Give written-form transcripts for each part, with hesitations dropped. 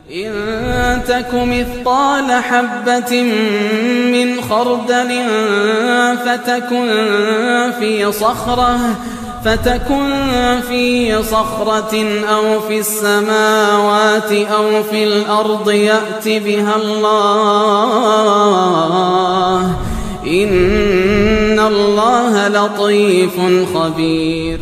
إن تك مثقال حبة من خردل فتكن في صخرة أو في السماوات أو في الأرض يأت بها الله إن الله لطيف خبير.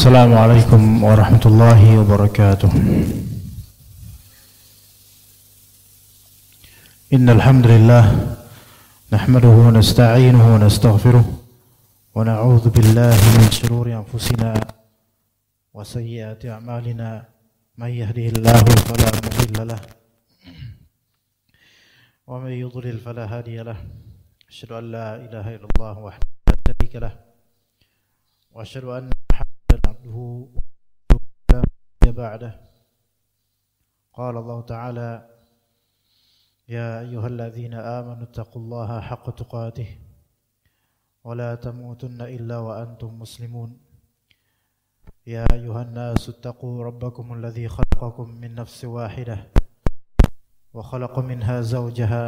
Assalamualaikum warahmatullahi wabarakatuh. Innal hamdalillah nahmaduhu wa nasta'inuhu wa nastaghfiruh wa na'udzu billahi min shururi anfusina wa sayyiati a'malina may yahdihillahu fala mudilla lahu wa may yudlil fala hadiya lahu. Asyhadu an la ilaha illallah wahdahu la syarika lahu wa asyhadu anna عبده لا نبي بعده. قال الله تعالى يا أيها الذين آمنوا اتقوا الله حق تقاته ولا تموتن إلا وأنتم مسلمون. يا أيها الناس اتقوا ربكم الذي خلقكم من نفس واحدة وخلق منها زوجها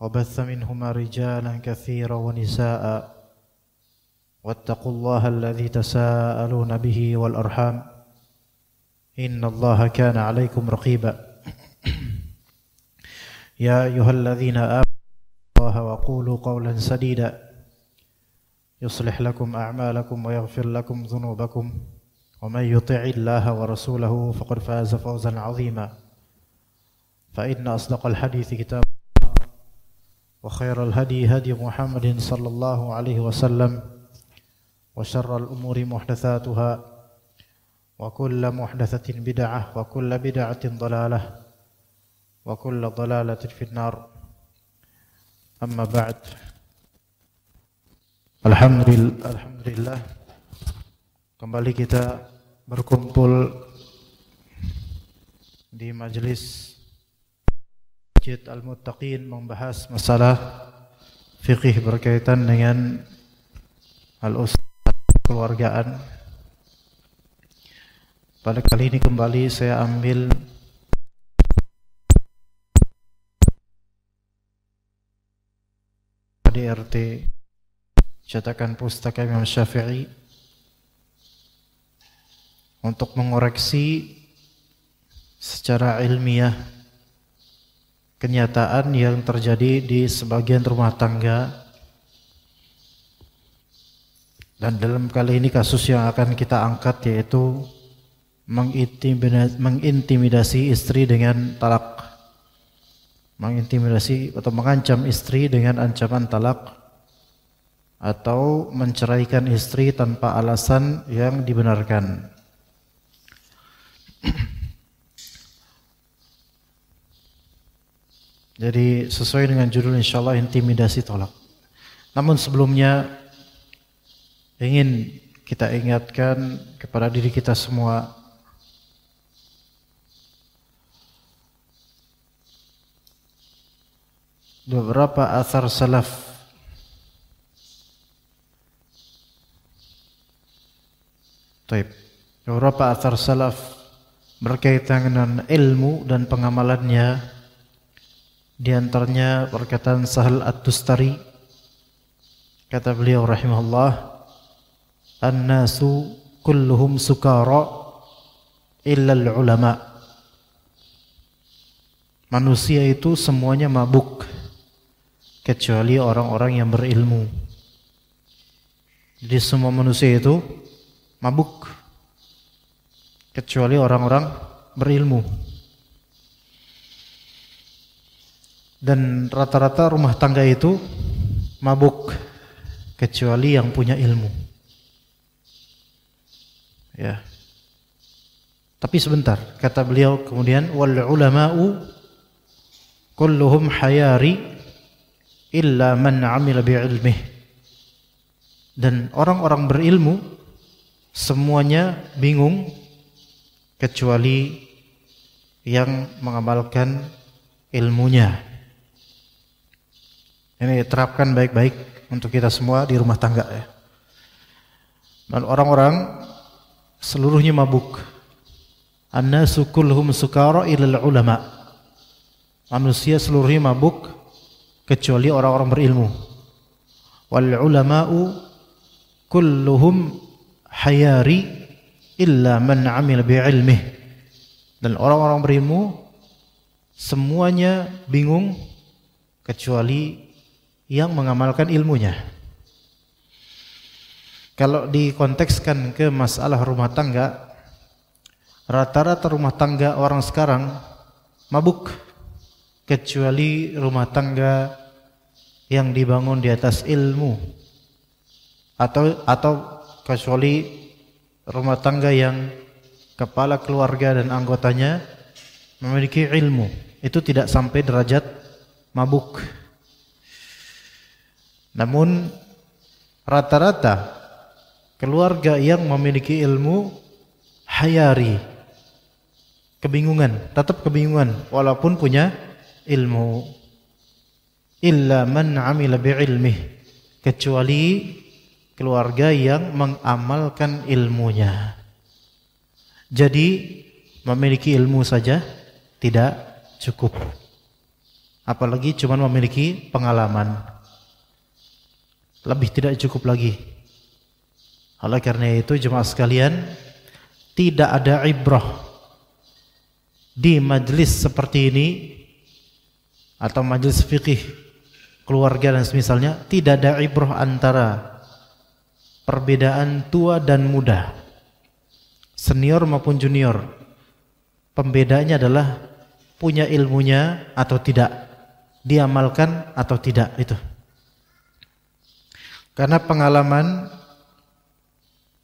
وبث منهما رجالا كثيرا ونساء واتقوا الله الذي تساءلون به والأرحام إن الله كان عليكم رقيبا. يا أيها الذين آمنوا الله وقولوا قولا سديدا يصلح لكم أعمالكم ويغفر لكم ذنوبكم ومن يطع الله ورسوله فقد فاز فوزا عظيما. فإن أصدق الحديث كتاب الله وخير الهدي هدي محمد صلى الله عليه وسلم وشر الأمور محدثاتها وكل محدثة بدعة وكل بدعة ضلالة وكل ضلالة في النار. أما بعد. Alhamdulillah kembali kita berkumpul di majelis Masjid Al-Muttaqin membahas masalah fikih berkaitan dengan al-usrah keluargaan. Pada kali ini kembali saya ambil DRT cetakan pustaka Imam Syafi'i untuk mengoreksi secara ilmiah kenyataan yang terjadi di sebagian rumah tangga. Dan dalam kali ini kasus yang akan kita angkat yaitu mengintimidasi istri dengan talak. Mengintimidasi atau mengancam istri dengan ancaman talak atau menceraikan istri tanpa alasan yang dibenarkan. Jadi sesuai dengan judul insyaallah intimidasi talak. Namun sebelumnya ingin kita ingatkan kepada diri kita semua beberapa athar salaf beberapa athar salaf berkaitan dengan ilmu dan pengamalannya. Di antaranya perkataan Sahal At-Tustari, kata beliau rahimahullah, an-nasu kulluhum sukara illa al-ulama. Manusia itu semuanya mabuk kecuali orang-orang yang berilmu. Jadi semua manusia itu mabuk kecuali orang-orang berilmu. Dan rata-rata rumah tangga itu mabuk kecuali yang punya ilmu. Ya. Tapi sebentar, kata beliau kemudian wal ulama'u kulluhum hayari illa man 'amila bi ilmih. Dan orang-orang berilmu semuanya bingung kecuali yang mengamalkan ilmunya. Ini terapkan baik-baik untuk kita semua di rumah tangga ya. Dan orang-orang seluruhnya mabuk. An-nasu kulluhum sukara illal ulama. Manusia seluruhnya mabuk kecuali orang-orang berilmu. Wal ulama'u kulluhum hayari illa man 'amila bi'ilmih. Dan orang-orang berilmu semuanya bingung kecuali yang mengamalkan ilmunya. Kalau dikontekskan ke masalah rumah tangga, rata-rata rumah tangga orang sekarang mabuk, kecuali rumah tangga yang dibangun di atas ilmu, atau kecuali rumah tangga yang kepala keluarga dan anggotanya memiliki ilmu, itu tidak sampai derajat mabuk. Namun rata-rata keluarga yang memiliki ilmu hayari, kebingungan, tetap kebingungan walaupun punya ilmu. Illa man 'amila bi'ilmih, kecuali keluarga yang mengamalkan ilmunya. Jadi memiliki ilmu saja tidak cukup, apalagi cuma memiliki pengalaman, lebih tidak cukup lagi. Oleh karena itu jemaah sekalian, tidak ada ibrah di majelis seperti ini atau majelis fikih keluarga dan semisalnya, tidak ada ibrah antara perbedaan tua dan muda, senior maupun junior. Pembedanya adalah punya ilmunya atau tidak, diamalkan atau tidak, itu. Karena pengalaman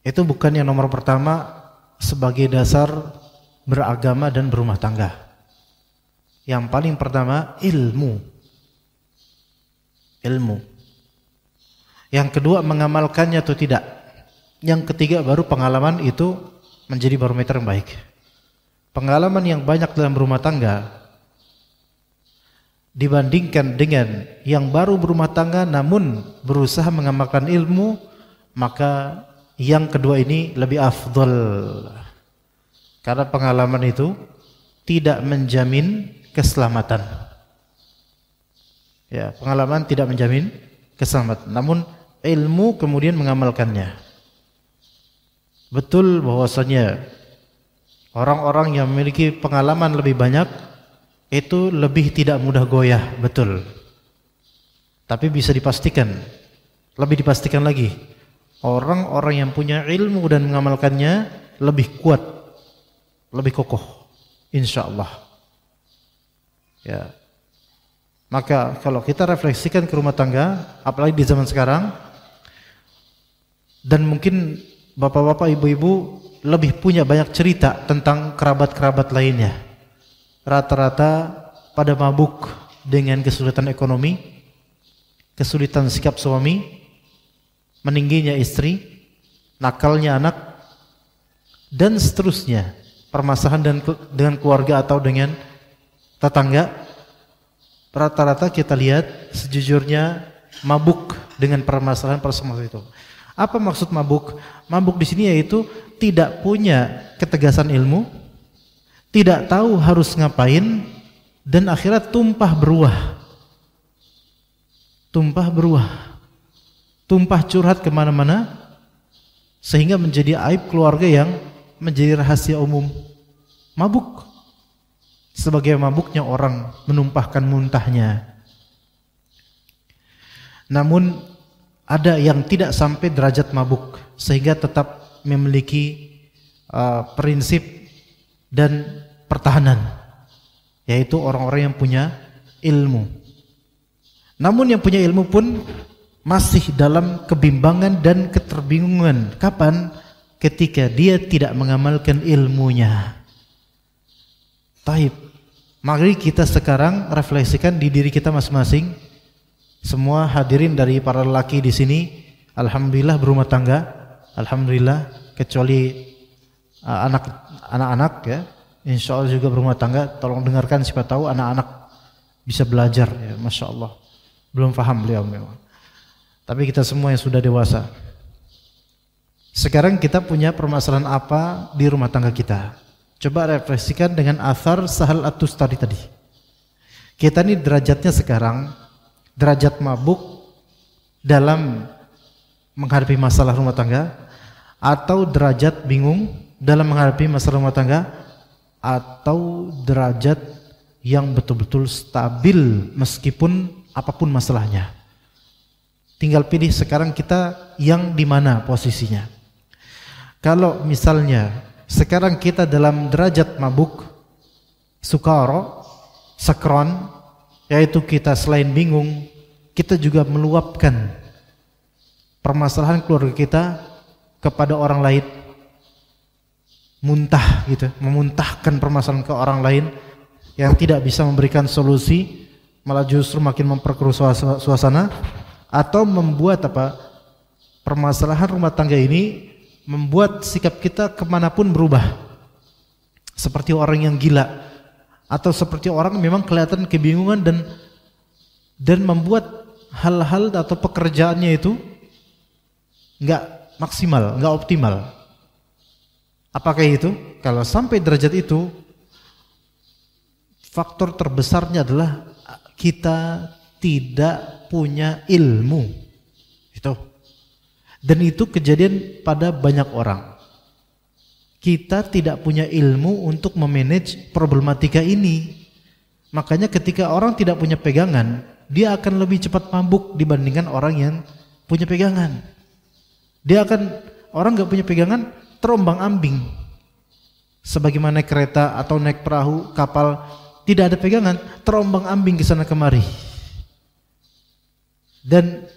itu bukan yang nomor pertama sebagai dasar beragama dan berumah tangga. Yang paling pertama ilmu. Yang kedua mengamalkannya atau tidak. Yang ketiga baru pengalaman itu menjadi barometer yang baik. Pengalaman yang banyak dalam berumah tangga dibandingkan dengan yang baru berumah tangga namun berusaha mengamalkan ilmu, maka yang kedua ini lebih afdal. Karena pengalaman itu tidak menjamin keselamatan. Ya, pengalaman tidak menjamin keselamatan, namun ilmu kemudian mengamalkannya. Betul bahwasanya orang-orang yang memiliki pengalaman lebih banyak itu lebih tidak mudah goyah, betul. Tapi bisa dipastikan, lebih dipastikan lagi, orang-orang yang punya ilmu dan mengamalkannya lebih kuat, lebih kokoh, insyaallah. Ya. Maka kalau kita refleksikan ke rumah tangga, apalagi di zaman sekarang, dan mungkin bapak-bapak, ibu-ibu lebih punya banyak cerita tentang kerabat-kerabat lainnya. Rata-rata pada mabuk dengan kesulitan ekonomi, kesulitan sikap suami, meningginya istri, nakalnya anak, dan seterusnya. Permasalahan dengan keluarga atau dengan tetangga, rata-rata kita lihat sejujurnya mabuk dengan permasalahan itu. Apa maksud mabuk? Mabuk di sini yaitu tidak punya ketegasan ilmu, tidak tahu harus ngapain, dan akhirnya tumpah beruah, tumpah curhat kemana-mana, sehingga menjadi aib keluarga yang menjadi rahasia umum. Mabuk, sebagai mabuknya orang menumpahkan muntahnya. Namun ada yang tidak sampai derajat mabuk sehingga tetap memiliki prinsip dan pertahanan, yaitu orang-orang yang punya ilmu. Namun yang punya ilmu pun masih dalam kebimbangan dan keterbingungan. Kapan? Ketika dia tidak mengamalkan ilmunya. Taib. Mari kita sekarang refleksikan di diri kita masing-masing. Semua hadirin dari para lelaki di sini, alhamdulillah berumah tangga, alhamdulillah, kecuali anak-anak ya, insya Allah juga berumah tangga. Tolong dengarkan, siapa tahu anak-anak bisa belajar ya, masya Allah. Belum paham beliau memang. Tapi kita semua yang sudah dewasa, sekarang kita punya permasalahan apa di rumah tangga kita? Coba refleksikan dengan athar Sahal At-Tustari tadi. Kita ini derajatnya sekarang, derajat mabuk dalam menghadapi masalah rumah tangga, atau derajat bingung dalam menghadapi masalah rumah tangga, atau derajat yang betul-betul stabil meskipun apapun masalahnya. Tinggal pilih sekarang kita yang di mana posisinya. Kalau misalnya sekarang kita dalam derajat mabuk, sukara, sakron, yaitu kita selain bingung, kita juga meluapkan permasalahan keluarga kita kepada orang lain, muntah gitu, memuntahkan permasalahan ke orang lain yang tidak bisa memberikan solusi, malah justru makin memperkeruh suasana, atau membuat permasalahan rumah tangga ini membuat sikap kita kemanapun berubah, seperti orang yang gila, atau seperti orang memang kelihatan kebingungan dan membuat hal-hal atau pekerjaannya itu nggak maksimal, nggak optimal. Apakah itu? Kalau sampai derajat itu, faktor terbesarnya adalah kita tidak punya ilmu. Itu. Dan itu kejadian pada banyak orang. Kita tidak punya ilmu untuk memanage problematika ini. Makanya ketika orang tidak punya pegangan, dia akan lebih cepat mabuk dibandingkan orang yang punya pegangan. Orang nggak punya pegangan terombang-ambing. Sebagaimana kereta atau naik perahu, kapal, tidak ada pegangan, terombang-ambing ke sana kemari. Dan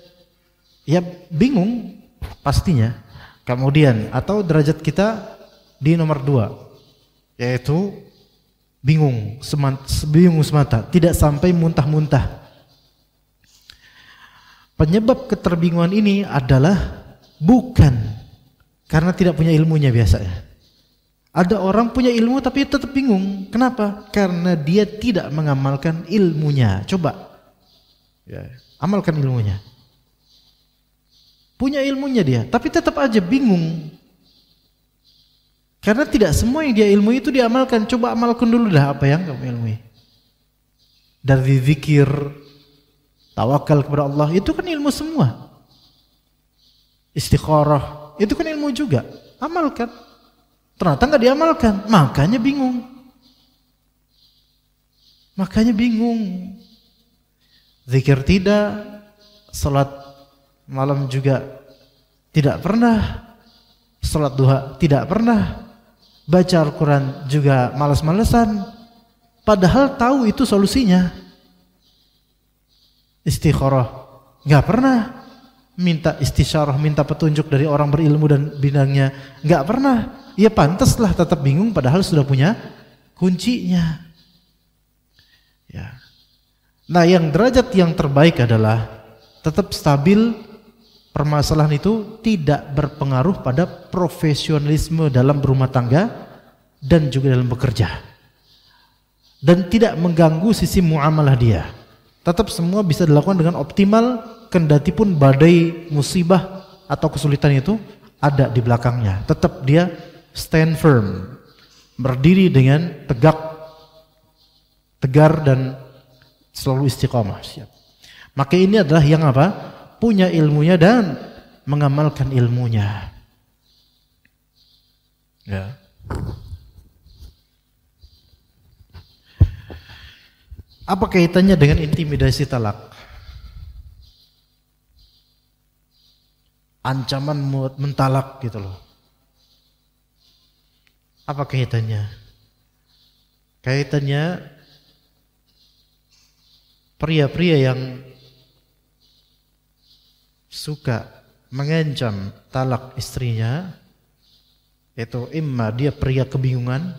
ya bingung pastinya. Kemudian atau derajat kita di nomor 2, yaitu bingung semata, tidak sampai muntah-muntah. Penyebab keterbingungan ini adalah bukan karena tidak punya ilmunya biasanya. Ada orang punya ilmu tapi tetap bingung. Kenapa? Karena dia tidak mengamalkan ilmunya. Coba ya, amalkan ilmunya. Punya ilmunya dia, tapi tetap aja bingung. Karena tidak semua yang dia ilmu itu diamalkan. Coba amalkan dulu dah apa yang kamu ilmui. Dari zikir, tawakal kepada Allah, itu kan ilmu semua. Istikharah, itu kan ilmu juga. Amalkan. Ternyata nggak diamalkan, makanya bingung. Zikir tidak, salat malam juga tidak pernah, salat duha tidak pernah, baca Al-Quran juga malas-malesan, padahal tahu itu solusinya. Istikharah nggak pernah, minta istisyarah, minta petunjuk dari orang berilmu dan bidangnya nggak pernah. Ya pantaslah tetap bingung padahal sudah punya kuncinya. Ya. Nah, yang derajat yang terbaik adalah tetap stabil, permasalahan itu tidak berpengaruh pada profesionalisme dalam berumah tangga dan juga dalam bekerja. Dan tidak mengganggu sisi muamalah dia. Tetap semua bisa dilakukan dengan optimal, kendati pun badai musibah atau kesulitan itu ada di belakangnya. Tetap dia stand firm, berdiri dengan tegar dan selalu istiqamah. Maka ini adalah yang punya ilmunya dan mengamalkan ilmunya. Ya. Apa kaitannya dengan intimidasi talak? Ancaman mentalak gitu loh. Apa kaitannya? Kaitannya pria-pria yang suka mengancam talak istrinya, itu imma dia pria kebingungan,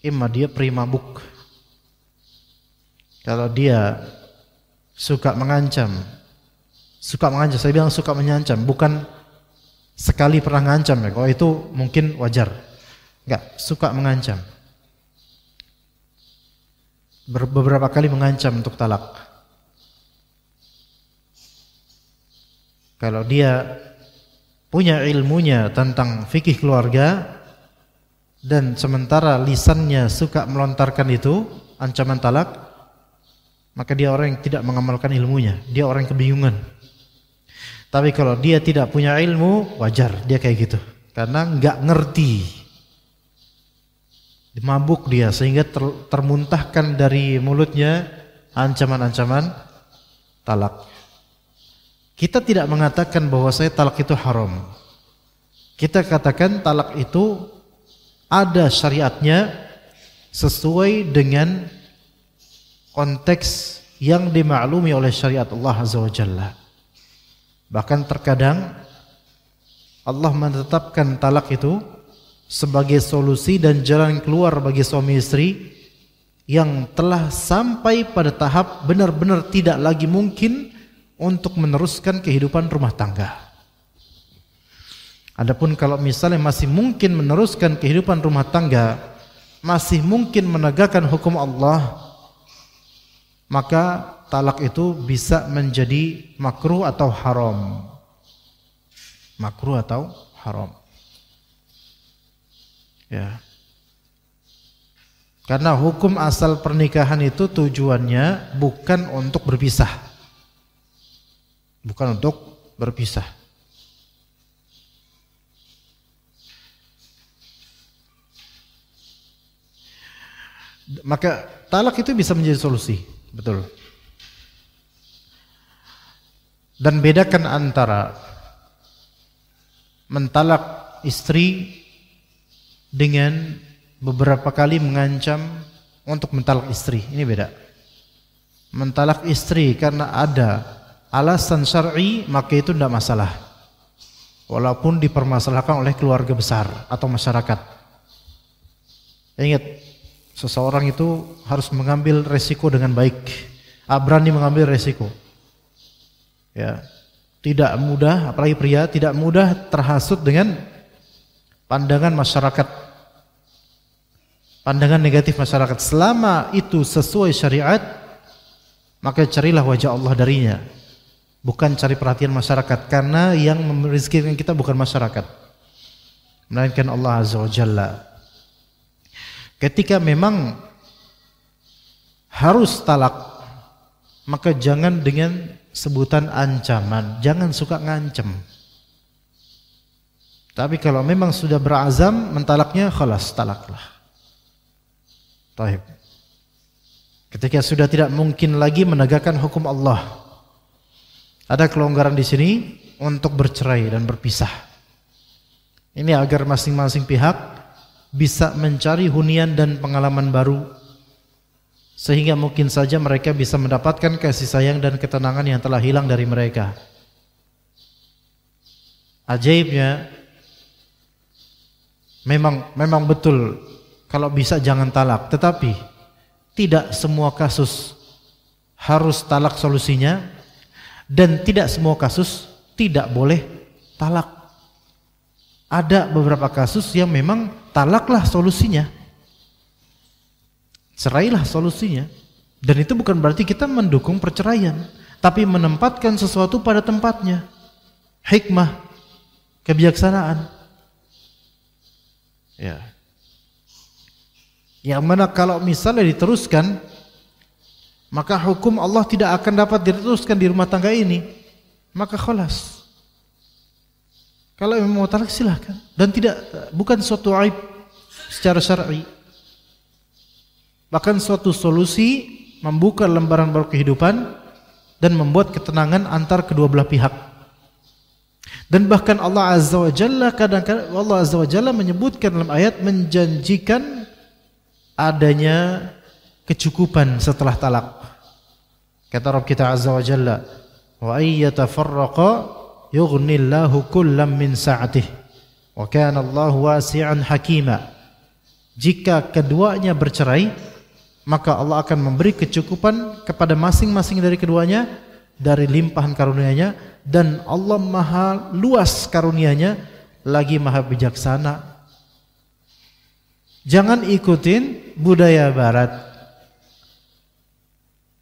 imma dia pria mabuk. Kalau dia suka mengancam, saya bilang suka mengancam, bukan sekali pernah ngancam ya, kalau itu mungkin wajar. Enggak, suka mengancam. Beberapa kali mengancam untuk talak. Kalau dia punya ilmunya tentang fikih keluarga dan sementara lisannya suka melontarkan itu ancaman talak, maka dia orang yang tidak mengamalkan ilmunya, dia orang yang kebingungan. Tapi kalau dia tidak punya ilmu, wajar dia kayak gitu, karena nggak ngerti, mabuk dia sehingga termuntahkan dari mulutnya ancaman-ancaman talak. Kita tidak mengatakan bahwa talak itu haram. Kita katakan talak itu ada syariatnya sesuai dengan konteks yang dimaklumi oleh syariat Allah Azza wa Jalla. Bahkan terkadang Allah menetapkan talak itu sebagai solusi dan jalan keluar bagi suami istri yang telah sampai pada tahap benar-benar tidak lagi mungkin untuk meneruskan kehidupan rumah tangga. Adapun kalau misalnya masih mungkin meneruskan kehidupan rumah tangga, masih mungkin menegakkan hukum Allah, maka talak itu bisa menjadi makruh atau haram. Makruh atau haram. Ya. Karena hukum asal pernikahan itu tujuannya bukan untuk berpisah. Bukan untuk berpisah. Maka talak itu bisa menjadi solusi, betul. Dan bedakan antara mentalak istri dengan beberapa kali mengancam untuk mentalak istri. Ini beda. Mentalak istri karena ada alasan syar'i, maka itu tidak masalah, walaupun dipermasalahkan oleh keluarga besar atau masyarakat. Ingat, seseorang itu harus mengambil resiko dengan baik, berani mengambil resiko. Ya, tidak mudah, apalagi pria, tidak mudah terhasut dengan pandangan masyarakat, pandangan negatif masyarakat. Selama itu sesuai syariat, maka carilah wajah Allah darinya. Bukan cari perhatian masyarakat, karena yang merizkikan kita bukan masyarakat, melainkan Allah Azza wa Jalla. Ketika memang harus talak, maka jangan dengan sebutan ancaman, jangan suka ngancem. Tapi kalau memang sudah berazam mentalaknya, khalas, talaklah. Taib. Ketika sudah tidak mungkin lagi menegakkan hukum Allah, ada kelonggaran di sini untuk bercerai dan berpisah. Ini agar masing-masing pihak bisa mencari hunian dan pengalaman baru, sehingga mungkin saja mereka bisa mendapatkan kasih sayang dan ketenangan yang telah hilang dari mereka. Ajaibnya, memang betul kalau bisa jangan talak, tetapi tidak semua kasus harus talak solusinya. Dan tidak semua kasus tidak boleh talak. Ada beberapa kasus yang memang talaklah solusinya, cerailah solusinya. Dan itu bukan berarti kita mendukung perceraian, tapi menempatkan sesuatu pada tempatnya. Hikmah, kebijaksanaan. Ya. Yang mana kalau misalnya diteruskan, maka hukum Allah tidak akan dapat diteruskan di rumah tangga ini, maka khalas. Kalau memang mau talak silahkan, dan bukan suatu aib secara syar'i, bahkan suatu solusi membuka lembaran baru kehidupan dan membuat ketenangan antar kedua belah pihak. Dan bahkan Allah Azza wa Jalla kadang-kadang Allah Azza wa Jalla menyebutkan dalam ayat, menjanjikan adanya kecukupan setelah talak. Kata Rabb kita Azza wa Jalla, wa ayyatafarraqa yughnillahu kullam min sa'atihi wa kana Allahu wasi'an hakima. Jika keduanya bercerai, maka Allah akan memberi kecukupan kepada masing-masing dari keduanya dari limpahan karunia-Nya, dan Allah maha luas karunia-Nya, lagi maha bijaksana. Jangan ikutin budaya barat.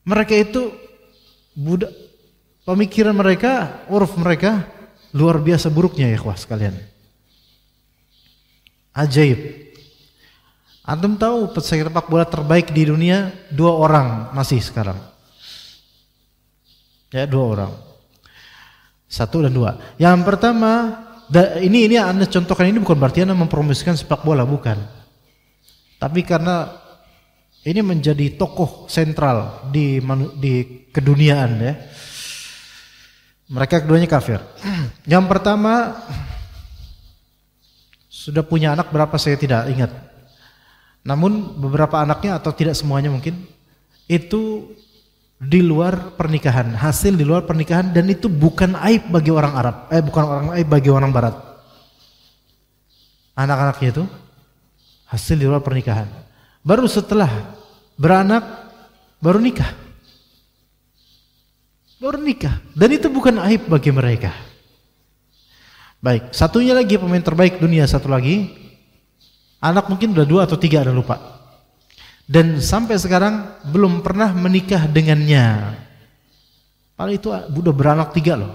Mereka itu Pemikiran mereka, uruf mereka luar biasa buruknya ya ikhwah sekalian. Ajaib. Antum tahu pesepak bola terbaik di dunia 2 orang masih sekarang. Ya 2 orang. 1 dan 2. Yang pertama, ini Anda contohkan ini bukan berarti Anda mempromosikan sepak bola, bukan. Tapi karena ini menjadi tokoh sentral di keduniaan ya. Mereka keduanya kafir. Yang pertama sudah punya anak berapa saya tidak ingat. Namun beberapa anaknya atau tidak semuanya mungkin itu di luar pernikahan, hasil di luar pernikahan, dan itu bukan aib bagi orang Arab, bukan aib bagi orang Barat. Anak-anaknya itu hasil di luar pernikahan. Baru setelah beranak baru nikah. Dan itu bukan aib bagi mereka. Baik, satunya lagi pemain terbaik dunia, satu lagi. Anak mungkin udah 2 atau 3 ada lupa. Dan sampai sekarang belum pernah menikah dengannya. Padahal itu udah beranak 3 loh.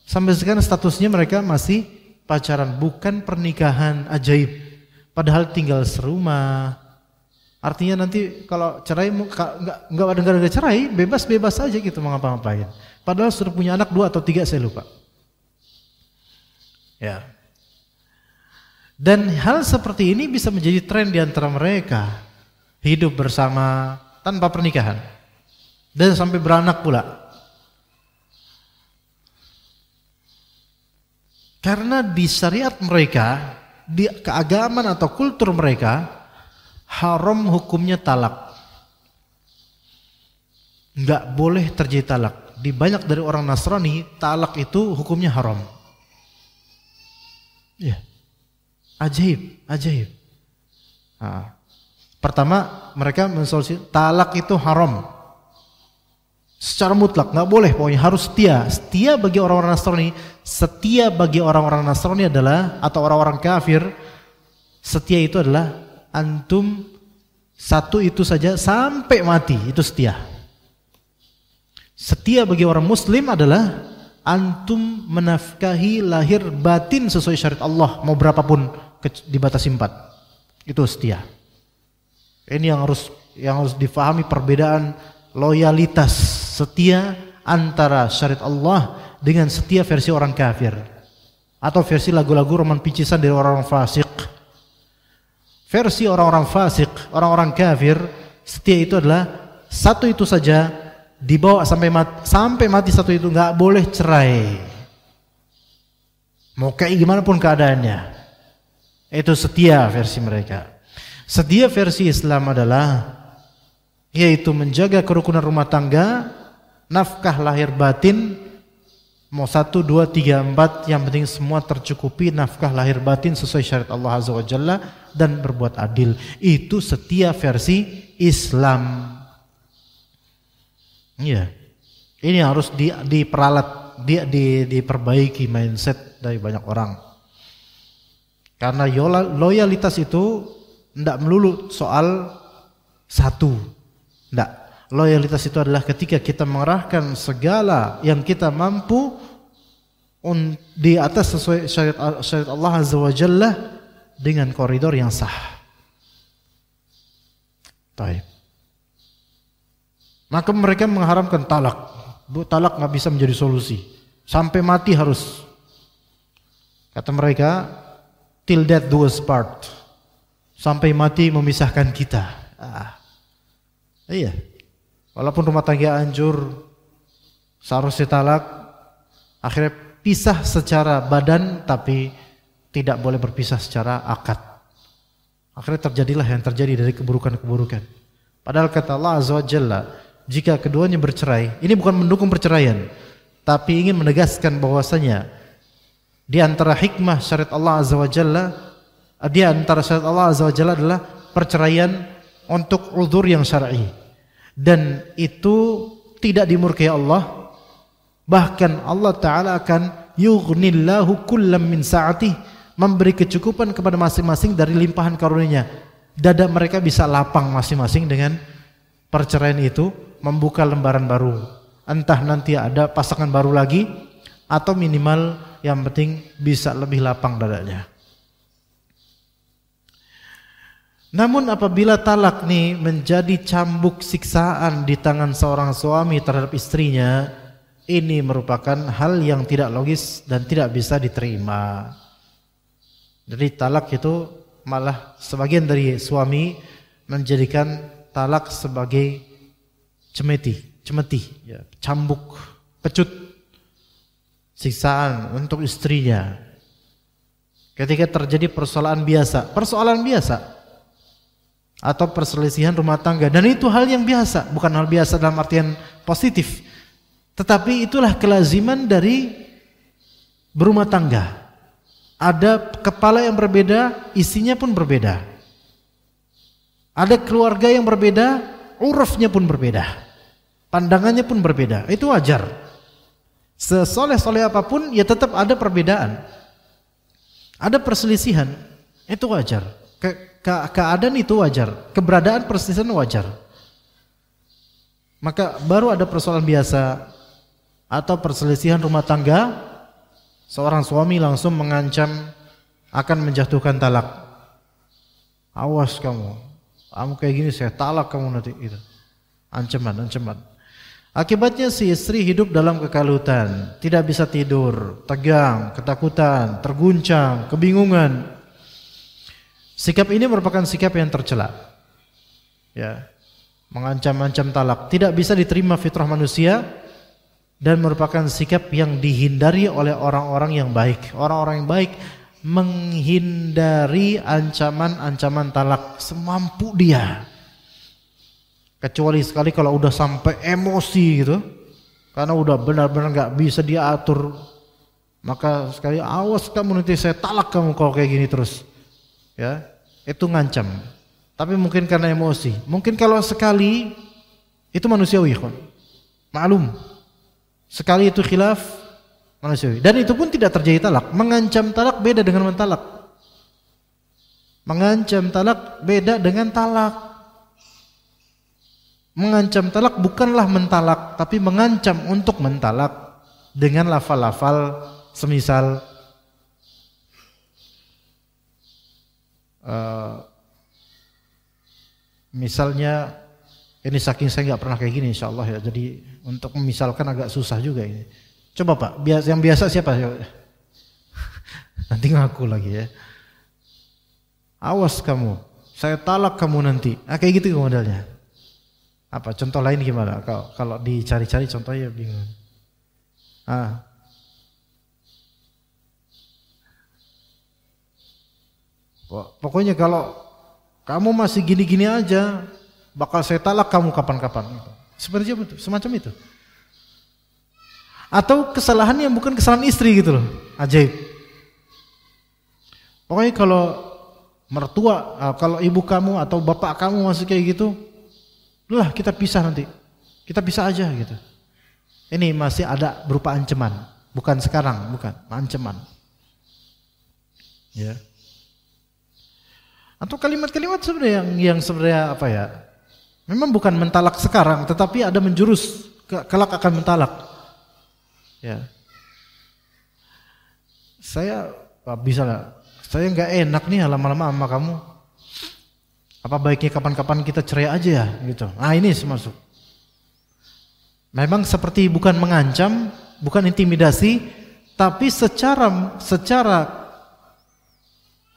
Sampai sekarang statusnya mereka masih pacaran, bukan pernikahan ajaib. Padahal tinggal serumah. Artinya nanti kalau cerai nggak ada cerai, bebas aja gitu mau ngapa-ngapain. Padahal sudah punya anak 2 atau 3 saya lupa. Ya. Dan hal seperti ini bisa menjadi tren di antara mereka, hidup bersama tanpa pernikahan dan sampai beranak pula. Karena di syariat mereka, di keagamaan atau kultur mereka, haram hukumnya talak. Enggak boleh terjadi talak. Di banyak dari orang Nasrani, talak itu hukumnya haram. Ya. Ajaib. Nah, pertama mereka mensolusi talak itu haram secara mutlak, nggak boleh, pokoknya harus setia. Setia bagi orang-orang Nasrani, setia bagi orang-orang Nasrani adalah, atau orang-orang kafir, setia itu adalah antum satu itu saja sampai mati, itu setia. Setia bagi orang Muslim adalah antum menafkahi lahir batin sesuai syariat Allah, mau berapapun dibatasi 4. Itu setia. Ini yang harus difahami perbedaan loyalitas setia antara syariat Allah dengan setia versi orang kafir atau versi lagu-lagu roman picisan dari orang-orang fasik. Versi orang-orang fasik, orang-orang kafir, setia itu adalah satu itu saja, dibawa sampai mati satu itu, nggak boleh cerai. Mau kayak gimana pun keadaannya. Itu setia versi mereka. Setia versi Islam adalah yaitu menjaga kerukunan rumah tangga, nafkah lahir batin, mau 1, 2, 3, 4, yang penting semua tercukupi nafkah lahir batin sesuai syariat Allah Azza wa Jalla, dan berbuat adil. Itu setia versi Islam. Iya. Ini harus diperalat, diperbaiki mindset dari banyak orang. Karena loyalitas itu tidak melulu soal satu. Tidak. Loyalitas itu adalah ketika kita mengerahkan segala yang kita mampu di atas sesuai syariat Allah Azza wa Jalla dengan koridor yang sah. Baik. Maka mereka mengharamkan talak. Talak nggak bisa menjadi solusi. Sampai mati harus. Kata mereka, till death do us part. Sampai mati memisahkan kita. Iya. Walaupun rumah tangga hancur, seharusnya talak, akhirnya pisah secara badan, tapi tidak boleh berpisah secara akad. Akhirnya terjadilah yang terjadi dari keburukan-keburukan. Padahal kata Allah Azza wa Jalla, jika keduanya bercerai, ini bukan mendukung perceraian, tapi ingin menegaskan bahwasanya di antara hikmah syariat Allah Azza wa Jalla, di antara syariat Allah Azza wa Jalla adalah perceraian untuk uzur yang syar'i, dan itu tidak dimurkai Allah. Bahkan Allah Ta'ala akan yughnillahu kullam min sa'atih, memberi kecukupan kepada masing-masing dari limpahan karunia-Nya. Dada mereka bisa lapang masing-masing dengan perceraian itu, membuka lembaran baru. Entah nanti ada pasangan baru lagi, atau minimal yang penting bisa lebih lapang dadanya. Namun apabila talak nih menjadi cambuk siksaan di tangan seorang suami terhadap istrinya, ini merupakan hal yang tidak logis dan tidak bisa diterima. Jadi talak itu malah sebagian dari suami menjadikan talak sebagai cemeti, ya, cambuk, pecut, siksaan untuk istrinya. Ketika terjadi persoalan biasa atau perselisihan rumah tangga, dan itu hal yang biasa, bukan hal biasa dalam artian positif, tetapi itulah kelaziman dari berumah tangga. Ada kepala yang berbeda, isinya pun berbeda. Ada keluarga yang berbeda, urufnya pun berbeda, pandangannya pun berbeda. Itu wajar. Sesoleh-soleh apapun, ya tetap ada perbedaan, ada perselisihan. Itu wajar. Keadaan itu wajar, keberadaan perselisihan wajar. Maka baru ada persoalan biasa atau perselisihan rumah tangga, seorang suami langsung mengancam akan menjatuhkan talak. Awas kamu kayak gini saya talak kamu nanti. Itu ancaman. Akibatnya si istri hidup dalam kekalutan, tidak bisa tidur, tegang, ketakutan, terguncang, kebingungan. Sikap ini merupakan sikap yang tercela. Ya, mengancam-ancam talak tidak bisa diterima fitrah manusia dan merupakan sikap yang dihindari oleh orang-orang yang baik. Orang-orang yang baik menghindari ancaman-ancaman talak semampu dia. Kecuali sekali kalau udah sampai emosi gitu, karena udah benar-benar nggak bisa diatur, maka sekali awas kamu nanti saya talak kamu kalau kayak gini terus. Ya, itu ngancam. Tapi mungkin karena emosi. Mungkin kalau sekali itu manusiawi, maklum. Sekali itu khilaf manusiawi. Dan itu pun tidak terjadi talak. Mengancam talak beda dengan mentalak. Mengancam talak beda dengan talak. Mengancam talak bukanlah mentalak, tapi mengancam untuk mentalak dengan lafal-lafal semisal misalnya, ini saking saya nggak pernah kayak gini insyaallah ya, jadi untuk memisalkan agak susah juga ini. Coba Pak, yang biasa siapa? Nanti ngaku lagi ya. Awas kamu, saya talak kamu nanti. Kayak gitu modelnya. Apa contoh lain gimana? Kalau dicari-cari contohnya bingung. Pokoknya kalau kamu masih gini-gini aja, bakal saya talak kamu kapan-kapan. Seperti itu, semacam itu. Atau kesalahan yang bukan kesalahan istri gitu loh, ajaib. Pokoknya kalau mertua, kalau ibu kamu atau bapak kamu masih kayak gitu, lah kita pisah nanti, kita pisah aja gitu. Ini masih ada berupa ancaman, bukan sekarang, bukan ancaman. Ya. Atau kalimat-kalimat sebenarnya yang sebenarnya apa ya? Memang bukan mentalak sekarang, tetapi ada menjurus kelak akan mentalak. Ya. Saya bisa lah. Saya nggak enak nih lama-lama sama kamu. Apa baiknya kapan-kapan kita cerai aja ya, gitu. Ini masuk. Memang seperti bukan mengancam, bukan intimidasi, tapi secara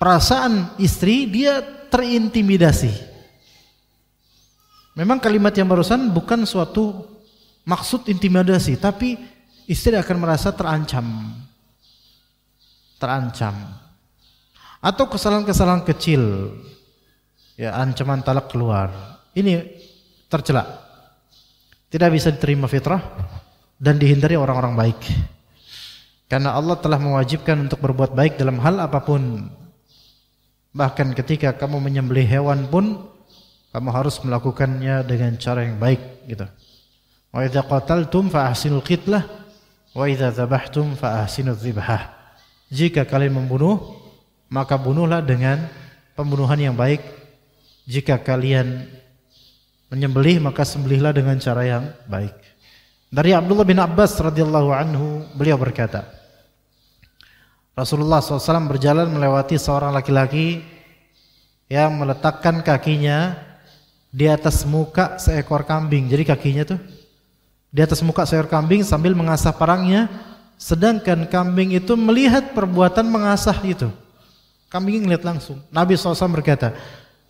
perasaan istri dia terintimidasi. Memang kalimat yang barusan bukan suatu maksud intimidasi, tapi istri akan merasa terancam. Atau kesalahan-kesalahan kecil, ya ancaman talak keluar. Ini tercela, tidak bisa diterima fitrah dan dihindari orang-orang baik. Karena Allah telah mewajibkan untuk berbuat baik dalam hal apapun. Bahkan ketika kamu menyembelih hewan pun kamu harus melakukannya dengan cara yang baik gitu. Wa idza qataltum fa ahsinul qitlah wa idza dzabhtum fa ahsinudz dzibhah. Jika kalian membunuh, maka bunuhlah dengan pembunuhan yang baik. Jika kalian menyembelih, maka sembelihlah dengan cara yang baik. Dari Abdullah bin Abbas radhiyallahu anhu, beliau berkata, Rasulullah SAW berjalan melewati seorang laki-laki yang meletakkan kakinya di atas muka seekor kambing. Jadi kakinya tuh di atas muka seekor kambing sambil mengasah parangnya, sedangkan kambing itu melihat perbuatan mengasah itu. Kambing ngelihat langsung. Nabi SAW berkata,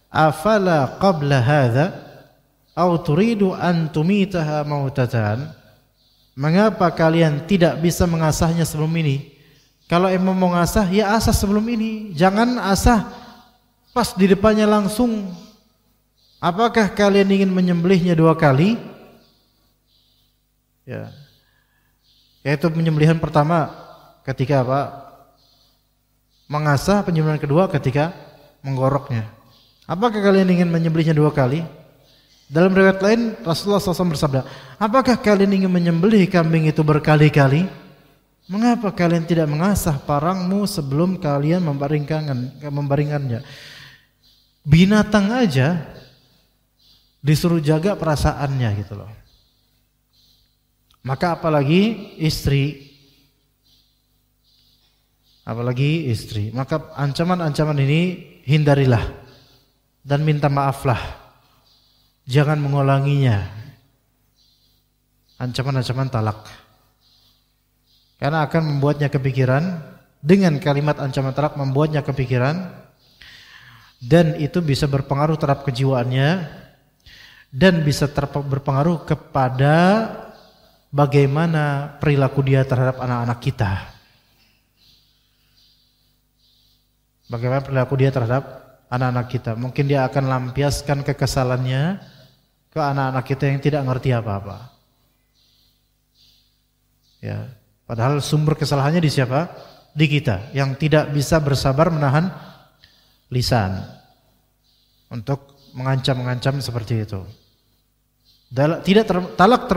afala qabla hadha aw turidu an tumitaha mautatan? Mengapa kalian tidak bisa mengasahnya sebelum ini? Kalau emang mau ngasah, ya asah sebelum ini. Jangan asah pas di depannya langsung. Apakah kalian ingin menyembelihnya 2 kali? Ya. Yaitu penyembelihan pertama ketika apa? Mengasah, penyembelihan kedua ketika menggoroknya. Apakah kalian ingin menyembelihnya 2 kali? Dalam riwayat lain Rasulullah SAW bersabda, apakah kalian ingin menyembelih kambing itu berkali-kali? Mengapa kalian tidak mengasah parangmu sebelum kalian membaringkannya? Binatang aja disuruh jaga perasaannya gitu loh. Maka apalagi istri. Maka ancaman-ancaman ini hindarilah dan minta maaflah. Jangan mengulanginya. Ancaman-ancaman talak. Karena akan membuatnya kepikiran. Dengan kalimat ancaman talak membuatnya kepikiran. Dan itu bisa berpengaruh terhadap kejiwaannya. Dan bisa berpengaruh kepada bagaimana perilaku dia terhadap anak-anak kita. Bagaimana perilaku dia terhadap anak-anak kita. Mungkin dia akan lampiaskan kekesalannya ke anak-anak kita yang tidak ngerti apa-apa. Ya. Padahal sumber kesalahannya di siapa? Di kita yang tidak bisa bersabar menahan lisan untuk mengancam-mengancam seperti itu. Talak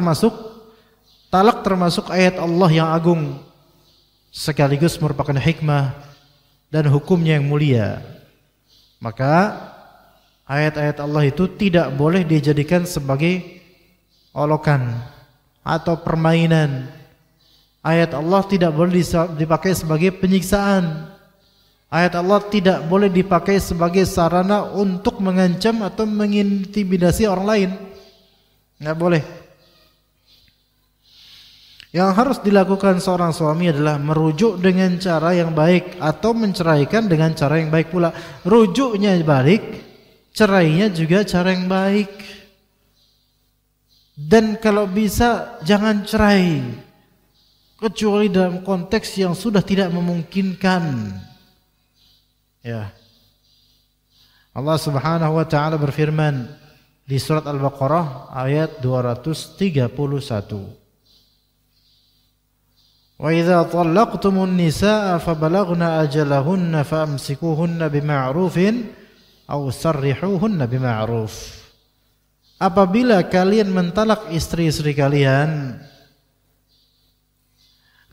termasuk ayat Allah yang agung sekaligus merupakan hikmah dan hukumnya yang mulia. Maka ayat-ayat Allah itu tidak boleh dijadikan sebagai olokan atau permainan. Ayat Allah tidak boleh dipakai sebagai penyiksaan. Ayat Allah tidak boleh dipakai sebagai sarana untuk mengancam atau mengintimidasi orang lain. Enggak boleh. Yang harus dilakukan seorang suami adalah merujuk dengan cara yang baik atau menceraikan dengan cara yang baik pula. Rujuknya balik, cerainya juga cara yang baik. Dan kalau bisa jangan cerai kecuali dalam konteks yang sudah tidak memungkinkan. Ya. Allah Subhanahu wa taala berfirman di surat Al-Baqarah ayat 231. Wa idza talaqtumun nisaa fabalagna ajalahunna famsikuhunna bima'rufin aw sarrihuhunna bima'ruf. Apabila kalian mentalak istri-istri kalian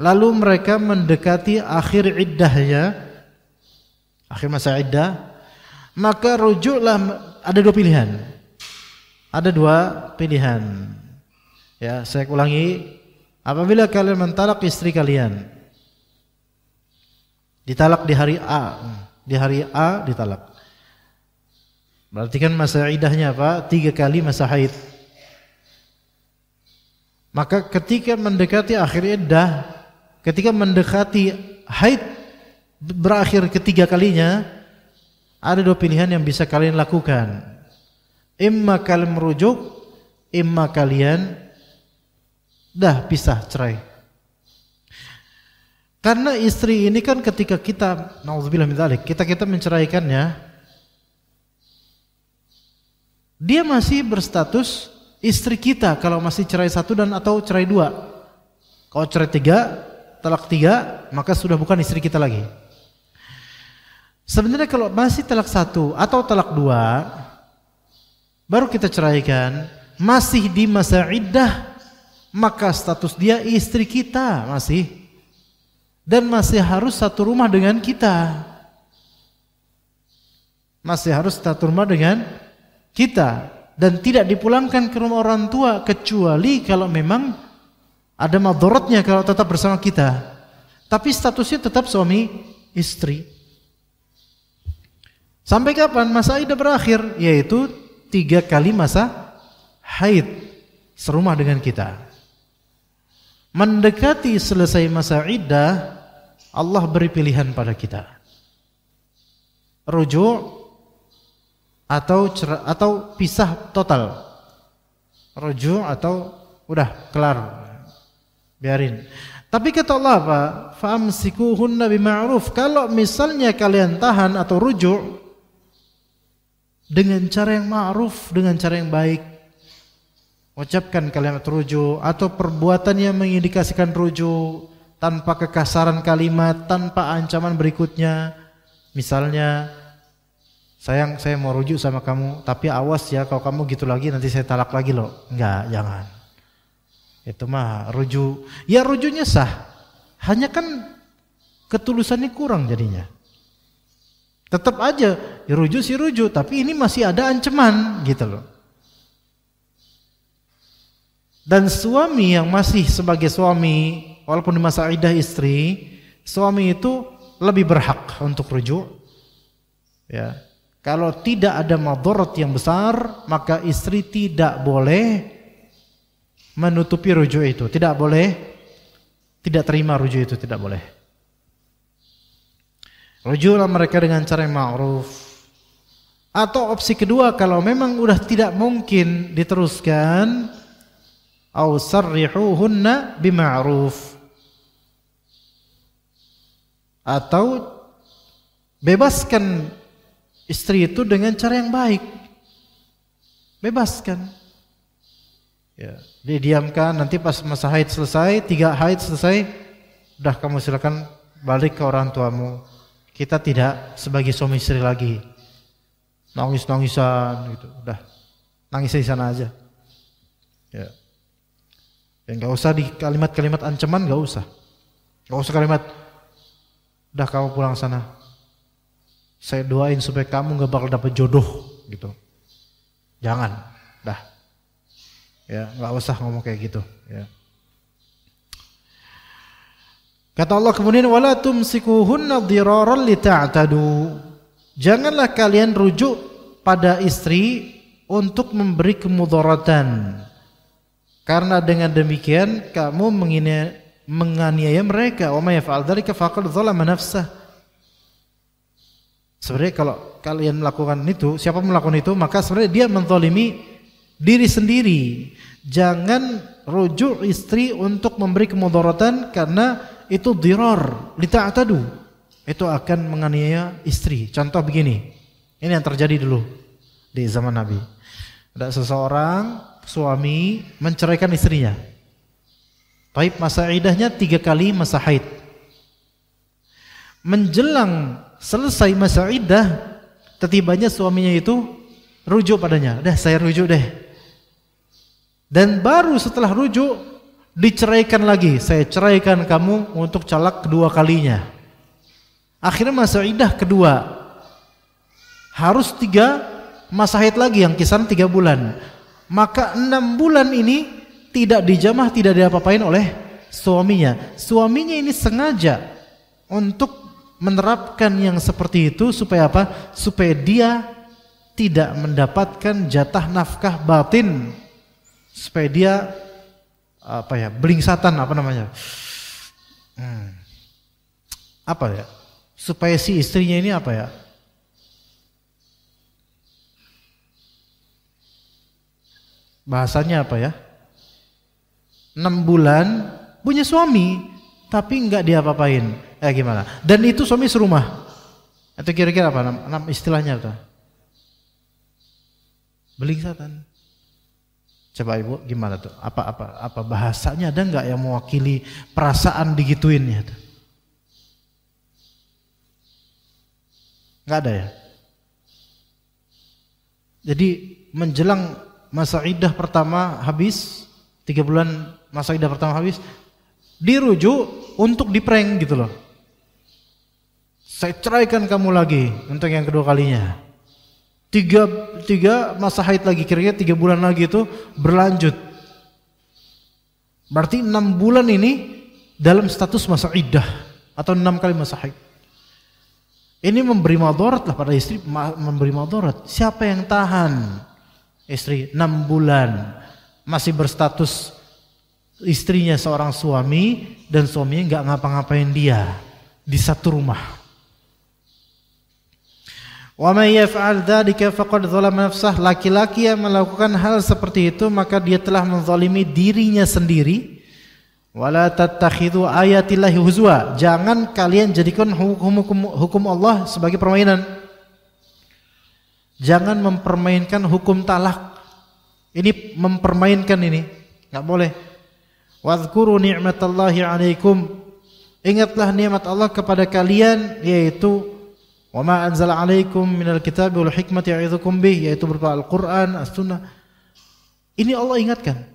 lalu mereka mendekati akhir iddahnya, akhir masa iddah, maka rujuklah. Ada 2 pilihan. Ada 2 pilihan. Ya, saya ulangi. Apabila kalian mentalak istri kalian, ditalak di hari A, ditalak. Berarti kan masa iddahnya apa? 3 kali masa haid. Maka ketika mendekati akhir iddah, ketika mendekati haid berakhir ketiga kalinya, ada 2 pilihan yang bisa kalian lakukan. Imma kalian merujuk, imma kalian dah pisah, cerai. Karena istri ini kan ketika kita, na'udzubillah min dzalik, kita menceraikannya, dia masih berstatus istri kita kalau masih cerai 1 dan atau cerai 2. Kalau cerai 3, talak 3, maka sudah bukan istri kita lagi. Sebenarnya kalau masih talak 1 atau talak 2 baru kita ceraikan, masih di masa iddah, maka status dia istri kita masih, dan masih harus satu rumah dengan kita. Masih harus satu rumah dengan kita dan tidak dipulangkan ke rumah orang tua kecuali kalau memang ada madharatnya kalau tetap bersama kita. Tapi statusnya tetap suami istri. Sampai kapan masa iddah berakhir? Yaitu 3 kali masa haid serumah dengan kita. Mendekati selesai masa iddah, Allah beri pilihan pada kita. Rujuk atau pisah total. Rujuk atau udah kelar, biarin. Tapi kata Allah apa? Famsikuhunna bima'ruf. Kalau misalnya kalian tahan atau rujuk dengan cara yang ma'ruf, dengan cara yang baik, ucapkan kalimat rujuk atau perbuatan yang mengindikasikan rujuk tanpa kekasaran kalimat, tanpa ancaman berikutnya. Misalnya, sayang, saya mau rujuk sama kamu, tapi awas ya kalau kamu gitu lagi nanti saya talak lagi loh. Enggak, jangan. Itu mah rujuk. Ya rujuknya sah. Hanya kan ketulusannya kurang jadinya. Tetap aja ya rujuk sih rujuk, tapi ini masih ada ancaman gitu loh. Dan suami yang masih sebagai suami walaupun di masa iddah istri, suami itu lebih berhak untuk rujuk. Ya. Kalau tidak ada madharat yang besar, maka istri tidak boleh menutupi rujuk itu. Tidak boleh, tidak terima rujuk itu, tidak boleh. Rujuklah mereka dengan cara yang ma'ruf. Atau opsi kedua, kalau memang udah tidak mungkin diteruskan, au sarrihuhunna bima'ruf. Atau bebaskan istri itu dengan cara yang baik. Bebaskan. Ya, didiamkan, nanti pas masa haid selesai, 3 haid selesai, udah kamu silakan balik ke orang tuamu. Kita tidak sebagai suami istri lagi. Nangis-nangisan gitu. Udah. Nangis di sana aja. Ya. Enggak usah di kalimat-kalimat ancaman, enggak usah. Enggak usah kalimat udah kamu pulang sana. Saya doain supaya kamu enggak bakal dapat jodoh gitu. Jangan. Dah. Ya, enggak usah ngomong kayak gitu, ya. Kata Allah kemudian wala tumsikuhunna dhiraran lita'tadu. Janganlah kalian rujuk pada istri untuk memberi kemudaratan. Karena dengan demikian kamu menganiaya mereka. Wa may yaf'al dzalika faqad dzalama nafsah. Sebenarnya kalau kalian melakukan itu, siapa melakukan itu, maka sebenarnya dia menzalimi diri sendiri. Jangan rujuk istri untuk memberi kemudaratan karena itu dirar, lita'tadu. Itu akan menganiaya istri. Contoh begini. Ini yang terjadi dulu di zaman Nabi. Ada seseorang suami menceraikan istrinya. Taib masa iddahnya 3 kali masa haid. Menjelang selesai masa iddah, ketibanya suaminya itu rujuk padanya. Dah saya rujuk deh. Dan baru setelah rujuk diceraikan lagi. Saya ceraikan kamu untuk talak kedua kalinya. Akhirnya masa iddah kedua. Harus 3 masa haid lagi yang kisaran 3 bulan. Maka 6 bulan ini tidak dijamah, tidak diapa-apain oleh suaminya. Suaminya ini sengaja untuk menerapkan yang seperti itu supaya apa? Supaya dia tidak mendapatkan jatah nafkah batin. Supaya dia belingsatan supaya si istrinya ini bahasanya 6 bulan punya suami tapi enggak diapa-apain. Gimana? Dan itu suami serumah. Atau kira-kira istilahnya apa? Belingsatan. Coba ibu gimana tuh? Apa bahasanya, ada nggak yang mewakili perasaan digituinnya? Nggak ada ya. Jadi menjelang masa iddah pertama habis, 3 bulan masa iddah pertama habis, dirujuk untuk diprank gitu loh. Saya ceraikan kamu lagi untuk yang kedua kalinya. 3 masa haid lagi, kira-kira 3 bulan lagi itu berlanjut. Berarti 6 bulan ini dalam status masa iddah atau 6 kali masa haid. Ini memberi madarat lah pada istri, memberi madarat. Siapa yang tahan istri 6 bulan masih berstatus istrinya seorang suami dan suaminya nggak ngapa-ngapain dia di satu rumah. Wa may yaf'al dzalika faqad dzalama nafsah. Laki-laki yang melakukan hal seperti itu maka dia telah menzalimi dirinya sendiri. Wala tattakhidhu ayatillahi huzwa. Jangan kalian jadikan hukum Allah sebagai permainan. Jangan mempermainkan hukum talak. Ini mempermainkan ini, enggak boleh. Wadhkuru ni'matallahi 'alaikum. Ingatlah nikmat Allah kepada kalian, yaitu wa ma anzala 'alaikum minal kitabi wal hikmati ya'idzukum bih, yaitu berupa Al-Qur'an, As-Sunnah. Ini Allah ingatkan.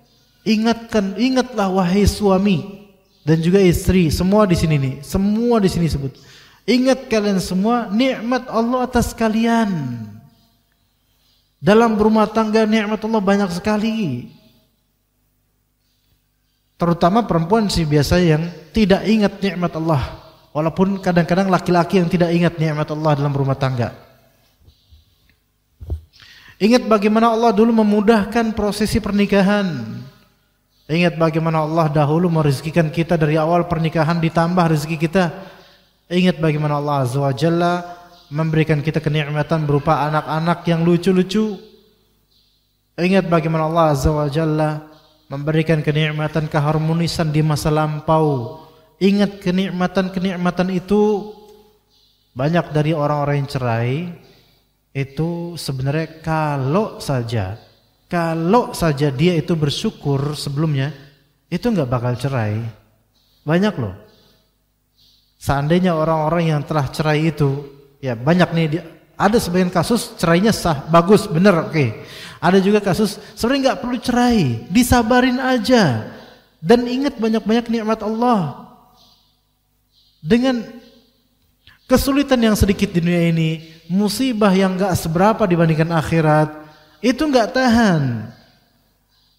Ingatlah wahai suami dan juga istri, semua di sini nih, semua di sini sebut. Ingat kalian semua nikmat Allah atas kalian. Dalam berumah tangga nikmat Allah banyak sekali. Terutama perempuan sih biasa yang tidak ingat nikmat Allah. Walaupun kadang-kadang laki-laki yang tidak ingat nikmat Allah dalam rumah tangga. Ingat bagaimana Allah dulu memudahkan prosesi pernikahan. Ingat bagaimana Allah dahulu merezekikan kita dari awal pernikahan ditambah rezeki kita. Ingat bagaimana Allah Azza wa Jalla memberikan kita kenikmatan berupa anak-anak yang lucu-lucu. Ingat bagaimana Allah Azza wa Jalla memberikan kenikmatan keharmonisan di masa lampau. Ingat kenikmatan-kenikmatan itu. Banyak dari orang-orang yang cerai itu sebenarnya kalau saja dia itu bersyukur sebelumnya, itu enggak bakal cerai. Banyak loh. Seandainya orang-orang yang telah cerai itu, ya banyak nih, ada sebagian kasus cerainya sah, bagus, bener, oke. Ada juga kasus sebenarnya enggak perlu cerai, disabarin aja. Dan ingat banyak-banyak nikmat Allah. Dengan kesulitan yang sedikit di dunia ini, musibah yang enggak seberapa dibandingkan akhirat, itu enggak tahan.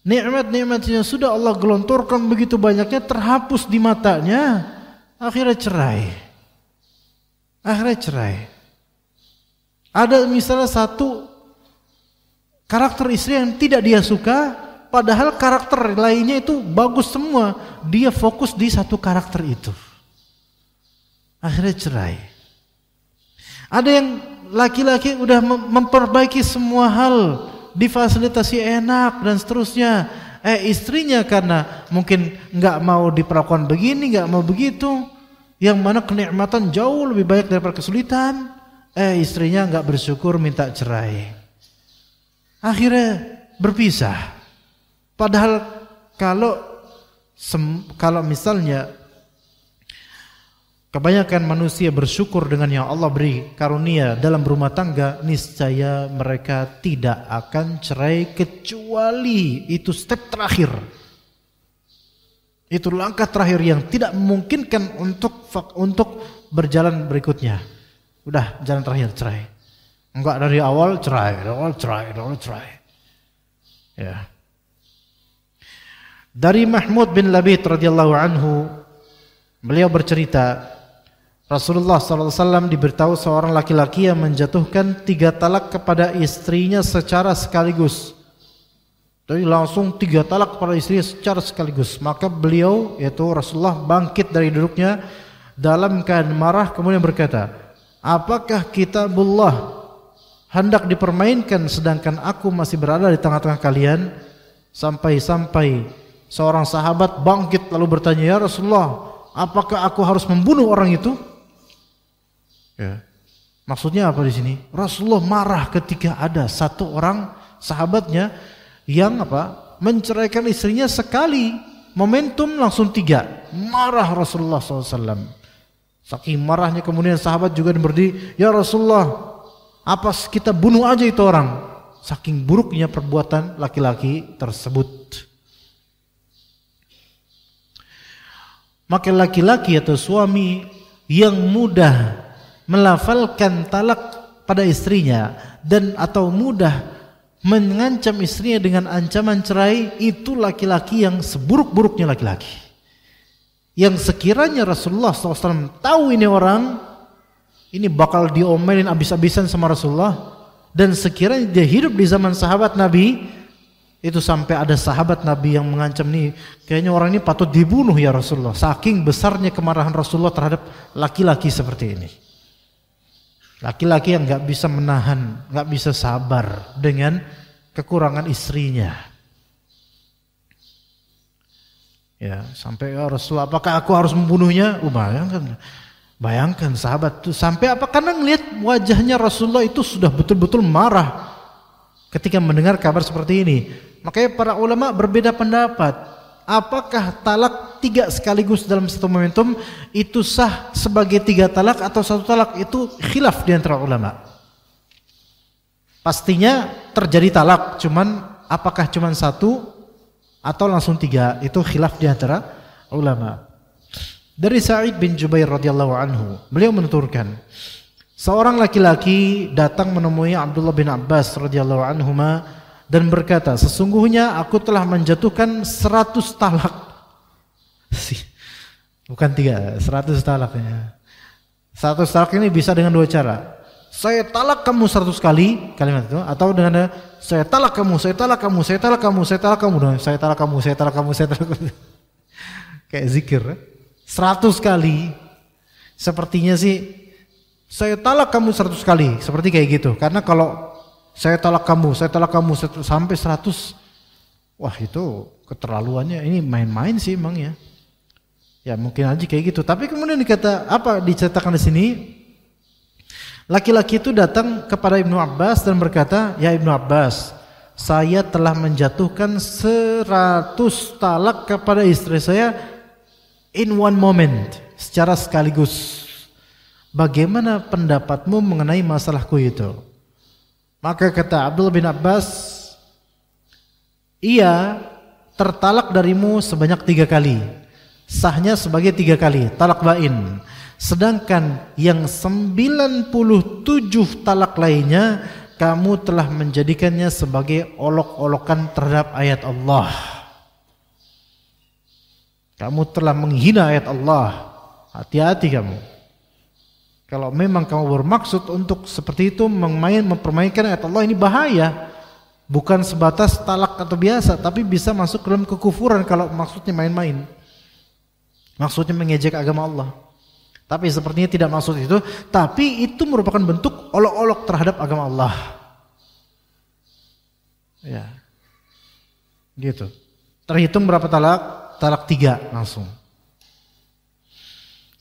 Nikmat-nikmat yang sudah Allah gelontorkan begitu banyaknya terhapus di matanya, akhirnya cerai. Ada misalnya satu karakter istri yang tidak dia suka, padahal karakter lainnya itu bagus semua. Dia fokus di satu karakter itu. Akhirnya cerai. Ada yang laki-laki udah memperbaiki semua hal, difasilitasi enak dan seterusnya. Istrinya karena mungkin nggak mau diperlakukan begini, nggak mau begitu, yang mana kenikmatan jauh lebih banyak daripada kesulitan. Istrinya nggak bersyukur, minta cerai. Akhirnya berpisah. Padahal kalau misalnya kebanyakan manusia bersyukur dengan yang Allah beri karunia dalam rumah tangga, niscaya mereka tidak akan cerai kecuali itu step terakhir. Itu langkah terakhir yang tidak memungkinkan untuk berjalan berikutnya. Udah jalan terakhir cerai. Enggak dari awal cerai. Ya. Dari Mahmud bin Labid radhiyallahu anhu, beliau bercerita, Rasulullah SAW diberitahu seorang laki-laki yang menjatuhkan 3 talak kepada istrinya secara sekaligus. Jadi langsung 3 talak kepada istrinya secara sekaligus. Maka beliau, yaitu Rasulullah, bangkit dari duduknya dalam keadaan marah kemudian berkata, apakah kitabullah hendak dipermainkan sedangkan aku masih berada di tengah-tengah kalian? Sampai-sampai seorang sahabat bangkit lalu bertanya, ya Rasulullah, apakah aku harus membunuh orang itu? Ya. Maksudnya apa di sini? Rasulullah marah ketika ada satu orang sahabatnya yang menceraikan istrinya sekali, momentum langsung 3. Marah Rasulullah SAW. Saking marahnya kemudian sahabat juga berdiri, ya Rasulullah, apa kita bunuh aja itu orang? Saking buruknya perbuatan laki-laki tersebut. Maka laki-laki atau suami yang mudah melafalkan talak pada istrinya dan atau mudah mengancam istrinya dengan ancaman cerai, itu laki-laki yang seburuk-buruknya laki-laki. Yang sekiranya Rasulullah SAW tahu ini orang, ini bakal diomelin abis-abisan sama Rasulullah. Dan sekiranya dia hidup di zaman sahabat Nabi, itu sampai ada sahabat Nabi yang mengancam nih, kayaknya orang ini patut dibunuh ya Rasulullah. Saking besarnya kemarahan Rasulullah terhadap laki-laki seperti ini. Laki-laki yang gak bisa menahan, gak bisa sabar dengan kekurangan istrinya. Ya, sampai ya Rasulullah, apakah aku harus membunuhnya? Bayangkan sahabat itu sampai apa? Karena ngelihat wajahnya Rasulullah itu sudah betul-betul marah ketika mendengar kabar seperti ini. Makanya para ulama berbeda pendapat. Apakah talak 3 sekaligus dalam satu momentum itu sah sebagai 3 talak atau 1 talak? Itu khilaf di antara ulama. Pastinya terjadi talak, cuman apakah cuman 1 atau langsung 3? Itu khilaf di antara ulama. Dari Sa'id bin Jubair radhiyallahu anhu, beliau menuturkan, seorang laki-laki datang menemui Abdullah bin Abbas radhiyallahu anhuma dan berkata, sesungguhnya aku telah menjatuhkan 100 talak. Bukan 3, 100 talaknya. 100 talak ini bisa dengan 2 cara. Saya talak kamu 100 kali, kalimat itu, atau dengan saya talak kamu, saya talak kamu, saya talak kamu, saya talak kamu, saya talak kamu, saya talak kamu, saya talak kamu. Kayak zikir, 100 kali. Sepertinya sih saya talak kamu 100 kali, seperti kayak gitu. Karena kalau saya talak kamu sampai 100, wah itu keterlaluannya. Ini main-main sih emang ya. Ya mungkin aja kayak gitu. Tapi kemudian diceritakan di sini, laki-laki itu datang kepada Ibnu Abbas dan berkata, ya Ibnu Abbas, saya telah menjatuhkan 100 talak kepada istri saya in one moment, secara sekaligus. Bagaimana pendapatmu mengenai masalahku itu? Maka kata Abdullah bin Abbas, ia tertalak darimu sebanyak 3 kali. Sahnya sebagai 3 kali, talak bain. Sedangkan yang 97 talak lainnya, kamu telah menjadikannya sebagai olok-olokan terhadap ayat Allah. Kamu telah menghina ayat Allah. Hati-hati kamu. Kalau memang kamu bermaksud untuk seperti itu mempermainkan ayat Allah, ini bahaya. Bukan sebatas talak atau biasa, tapi bisa masuk dalam kekufuran kalau maksudnya main-main. Maksudnya mengejek agama Allah. Tapi sepertinya tidak maksud itu, tapi itu merupakan bentuk olok-olok terhadap agama Allah. Ya. Gitu. Terhitung berapa talak? Talak 3 langsung.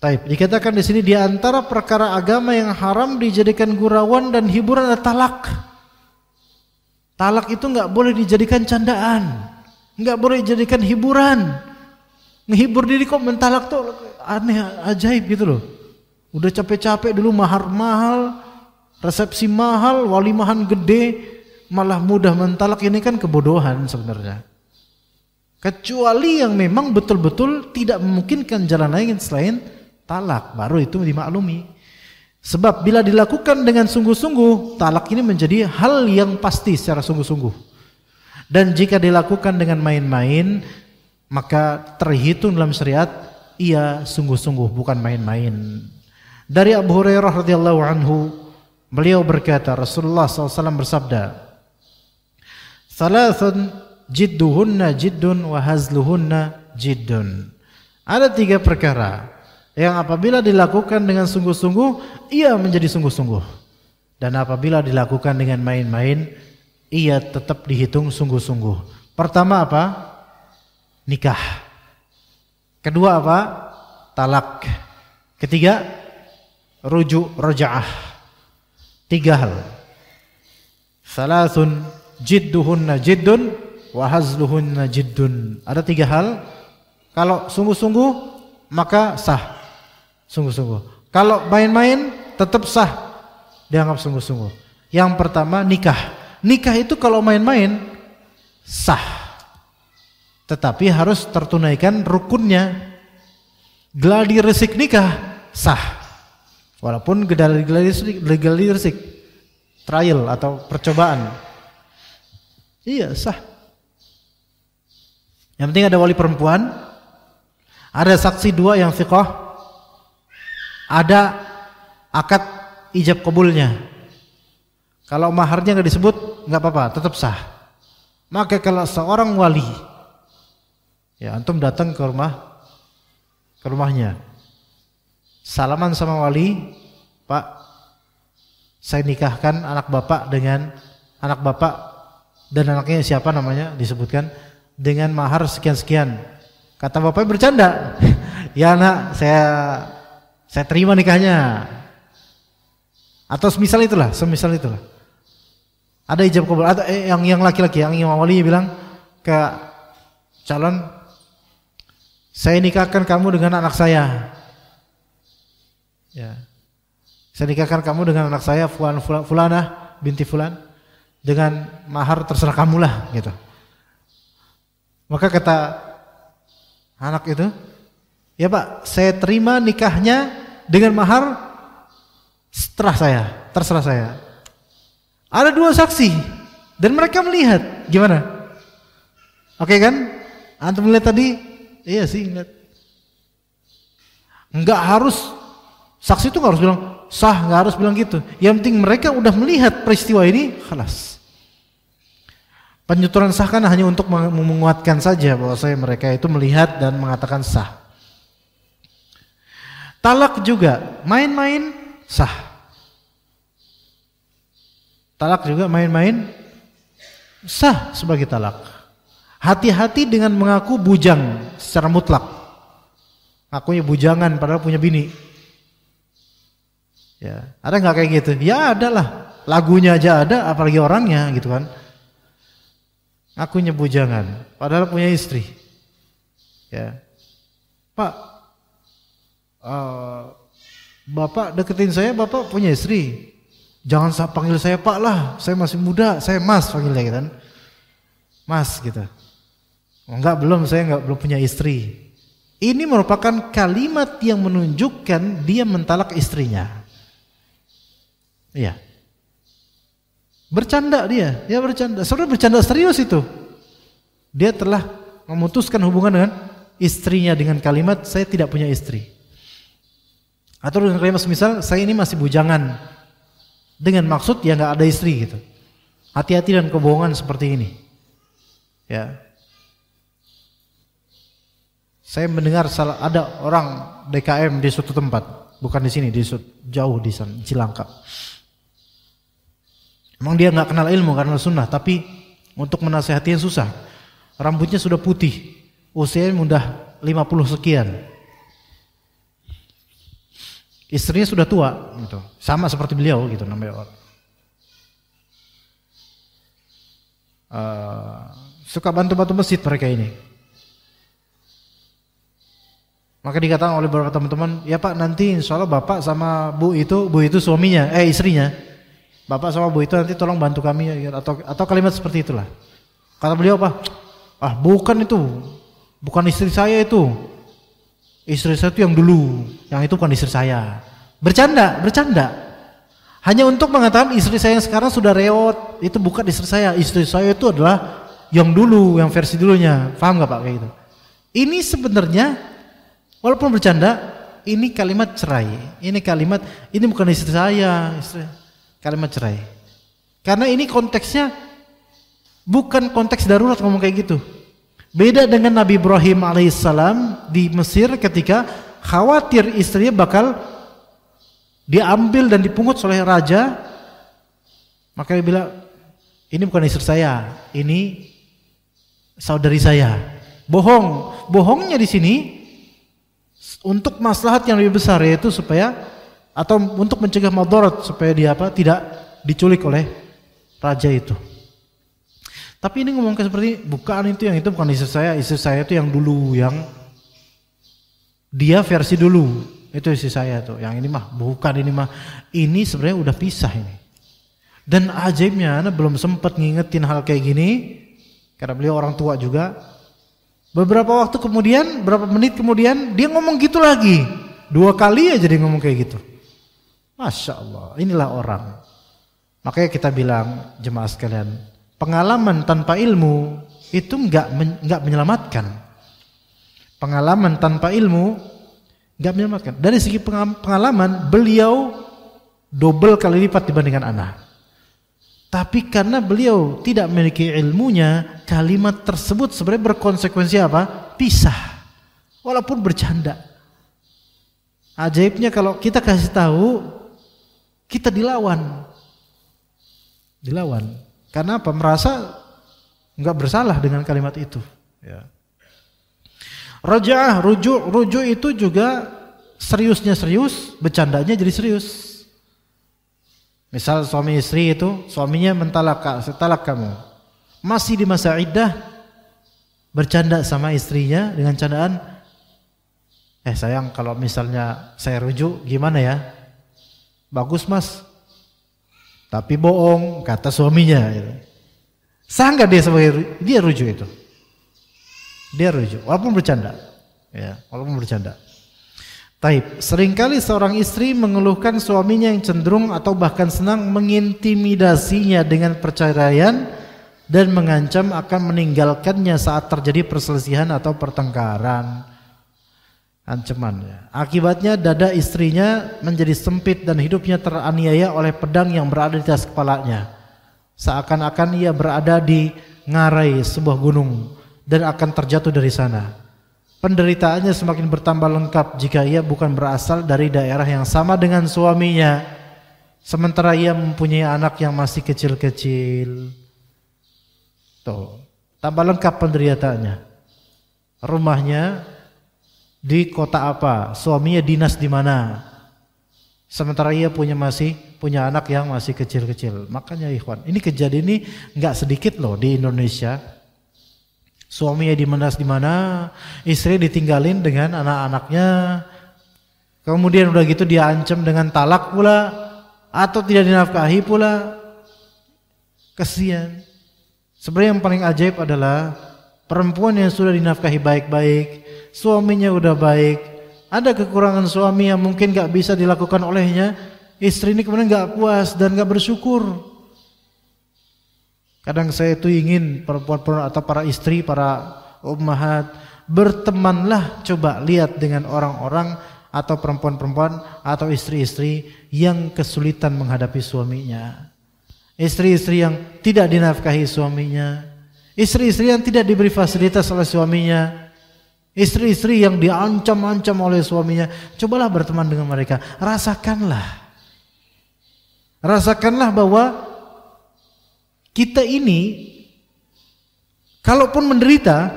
Taib, dikatakan di sini di antara perkara agama yang haram dijadikan gurauan dan hiburan adalah talak. Talak itu enggak boleh dijadikan candaan, enggak boleh dijadikan hiburan. Ngehibur diri kok mentalak tuh aneh, ajaib gitu loh. Udah capek-capek dulu mahar mahal, resepsi mahal, walimahan gede, malah mudah mentalak, ini kan kebodohan sebenarnya. Kecuali yang memang betul-betul tidak memungkinkan jalan lain selain talak, baru itu dimaklumi. Sebab bila dilakukan dengan sungguh-sungguh, talak ini menjadi hal yang pasti secara sungguh-sungguh. Dan jika dilakukan dengan main-main, maka terhitung dalam syariat ia sungguh-sungguh, bukan main-main. Dari Abu Hurairah radhiyallahu anhu, beliau berkata, Rasulullah SAW bersabda, "Thalathun jidduhunna jiddun wa hazluhunna jiddun." Ada 3 perkara yang apabila dilakukan dengan sungguh-sungguh, ia menjadi sungguh-sungguh. Dan apabila dilakukan dengan main-main, ia tetap dihitung sungguh-sungguh. Pertama apa? Nikah. Kedua apa? Talak. Ketiga, rujuk, raja'ah. 3 hal. Salasun jidduhunna jiddun wa hazluhunna jiddun. Ada 3 hal. Kalau sungguh-sungguh maka sah. Sungguh-sungguh. Kalau main-main tetap sah. Dianggap sungguh-sungguh. Yang pertama nikah. Nikah itu kalau main-main sah. Tetapi harus tertunaikan rukunnya. Gladi resik nikah sah. Walaupun gladi resik trial atau percobaan. Iya, sah. Yang penting ada wali perempuan, ada saksi 2 yang thiqah, ada akad ijab kabulnya. Kalau maharnya nggak disebut, nggak apa-apa, tetap sah. Maka kalau seorang wali, ya antum datang ke rumahnya, salaman sama wali, Pak, saya nikahkan anak bapak dengan anak bapak dan anaknya siapa namanya disebutkan dengan mahar sekian-sekian. Kata bapaknya bercanda, ya nak, saya terima nikahnya. Atau semisal itulah. Ada ijab kabul, atau yang laki-laki, yang imam wali bilang ke calon, saya nikahkan kamu dengan anak saya. Ya. Saya nikahkan kamu dengan anak saya Fulanah binti Fulan dengan mahar terserah kamu lah gitu. Maka kata anak itu, ya Pak, saya terima nikahnya dengan mahar terserah saya. Ada 2 saksi dan mereka melihat, gimana? Oke kan? Antum melihat tadi? Iya sih, ingat. Enggak harus, saksi itu enggak harus bilang sah, enggak harus bilang gitu. Yang penting mereka udah melihat peristiwa ini, khalas. Penyuturan sah kan hanya untuk menguatkan saja bahwa mereka itu melihat dan mengatakan sah. Talak juga main-main sah. Talak juga main-main sah sebagai talak. Hati-hati dengan mengaku bujang secara mutlak. Ngakunya bujangan padahal punya bini. Ya, ada nggak kayak gitu? Ya ada lah. Lagunya aja ada, apalagi orangnya gitu kan. Akunya bujangan, padahal punya istri. Ya, Pak, Bapak deketin saya, Bapak punya istri. Jangan panggil saya Pak lah, saya masih muda, saya Mas panggilnya gitu kan. Mas gitu. Enggak, saya belum punya istri. Ini merupakan kalimat yang menunjukkan dia mentalak istrinya. Iya. Bercanda dia bercanda. Sebenarnya bercanda serius itu. Dia telah memutuskan hubungan dengan istrinya dengan kalimat saya tidak punya istri. Atau dengan kalimat semisal saya ini masih bujangan. Dengan maksud ya nggak ada istri gitu. Hati-hati dengan kebohongan seperti ini. Ya. Saya mendengar ada orang DKM di suatu tempat, bukan di sini, jauh di sana, Cilangkap. Emang dia nggak kenal ilmu karena sunnah, tapi untuk menasehatinya susah. Rambutnya sudah putih, usianya udah 50 sekian. Istrinya sudah tua, gitu. Sama seperti beliau, gitu namanya. Suka bantu-bantu masjid mereka ini. Maka dikatakan oleh beberapa teman-teman, ya Pak nanti insya Allah Bapak sama Bu itu suaminya, istrinya. Bapak sama Bu itu nanti tolong bantu kami atau kalimat seperti itulah. Kata beliau apa? Bukan itu. Bukan istri saya itu. Istri saya itu yang dulu, yang itu bukan istri saya. Bercanda. Hanya untuk mengatakan istri saya yang sekarang sudah reot, itu bukan istri saya. Istri saya itu adalah yang dulu, yang versi dulunya. Paham enggak Pak kayak gitu? Ini sebenarnya walaupun bercanda, ini kalimat cerai. Ini bukan istri saya, kalimat cerai. Karena ini konteksnya bukan konteks darurat ngomong kayak gitu. Beda dengan Nabi Ibrahim alaihissalam di Mesir ketika khawatir istrinya bakal diambil dan dipungut oleh raja, maka dia bilang, ini bukan istri saya, ini saudari saya. Bohongnya di sini untuk maslahat yang lebih besar, yaitu supaya atau untuk mencegah madarat supaya dia tidak diculik oleh raja itu. Tapi ini ngomong seperti bukan itu, yang itu bukan istri saya itu yang dulu, yang dia versi dulu itu istri saya tuh, yang ini mah bukan, ini sebenarnya udah pisah ini. Dan ajaibnya Ana belum sempat ngingetin hal kayak gini karena beliau orang tua juga. Beberapa waktu kemudian, berapa menit kemudian dia ngomong gitu lagi, 2 kali aja dia ngomong kayak gitu. Masya Allah, inilah orang. Makanya kita bilang jemaah sekalian, pengalaman tanpa ilmu itu enggak menyelamatkan. Pengalaman tanpa ilmu enggak menyelamatkan. Dari segi pengalaman beliau double kali lipat dibandingkan ana. Tapi karena beliau tidak memiliki ilmunya, kalimat tersebut sebenarnya berkonsekuensi apa? Pisah. Walaupun bercanda. Ajaibnya kalau kita kasih tahu, kita dilawan. Dilawan. Karena apa? Merasa enggak bersalah dengan kalimat itu. Ya. Raja'ah, rujuk itu juga seriusnya serius, bercandanya jadi serius. Misal suami istri itu, suaminya mentalak kamu, masih di masa iddah, bercanda sama istrinya dengan candaan, sayang kalau misalnya saya rujuk gimana ya? Bagus mas, tapi bohong kata suaminya. Sah nggak dia rujuk itu? Dia rujuk, walaupun bercanda, ya, walaupun bercanda. Taib, seringkali seorang istri mengeluhkan suaminya yang cenderung atau bahkan senang mengintimidasinya dengan perceraian dan mengancam akan meninggalkannya saat terjadi perselisihan atau pertengkaran. Ancamannya. Akibatnya dada istrinya menjadi sempit dan hidupnya teraniaya oleh pedang yang berada di atas kepalanya. Seakan-akan ia berada di ngarai sebuah gunung dan akan terjatuh dari sana. Penderitaannya semakin bertambah lengkap jika ia bukan berasal dari daerah yang sama dengan suaminya, sementara ia mempunyai anak yang masih kecil-kecil. Tuh, tambah lengkap penderitaannya. Rumahnya di kota apa, suaminya dinas di mana, sementara ia masih punya anak yang masih kecil-kecil. Makanya ikhwan, ini kejadian ini nggak sedikit loh di Indonesia. Suaminya di mana, istri ditinggalin dengan anak-anaknya. Kemudian udah gitu dia ancam dengan talak pula atau tidak dinafkahi pula. Kasihan. Sebenarnya yang paling ajaib adalah perempuan yang sudah dinafkahi baik-baik, suaminya udah baik, ada kekurangan suami yang mungkin gak bisa dilakukan olehnya, istri ini kemudian gak puas dan gak bersyukur. Kadang saya itu ingin perempuan-perempuan atau para istri, para ummahat, bertemanlah, coba lihat dengan orang-orang atau perempuan-perempuan atau istri-istri yang kesulitan menghadapi suaminya. Istri-istri yang tidak dinafkahi suaminya, istri-istri yang tidak diberi fasilitas oleh suaminya, istri-istri yang diancam-ancam oleh suaminya. Cobalah berteman dengan mereka, rasakanlah bahwa kita ini kalaupun menderita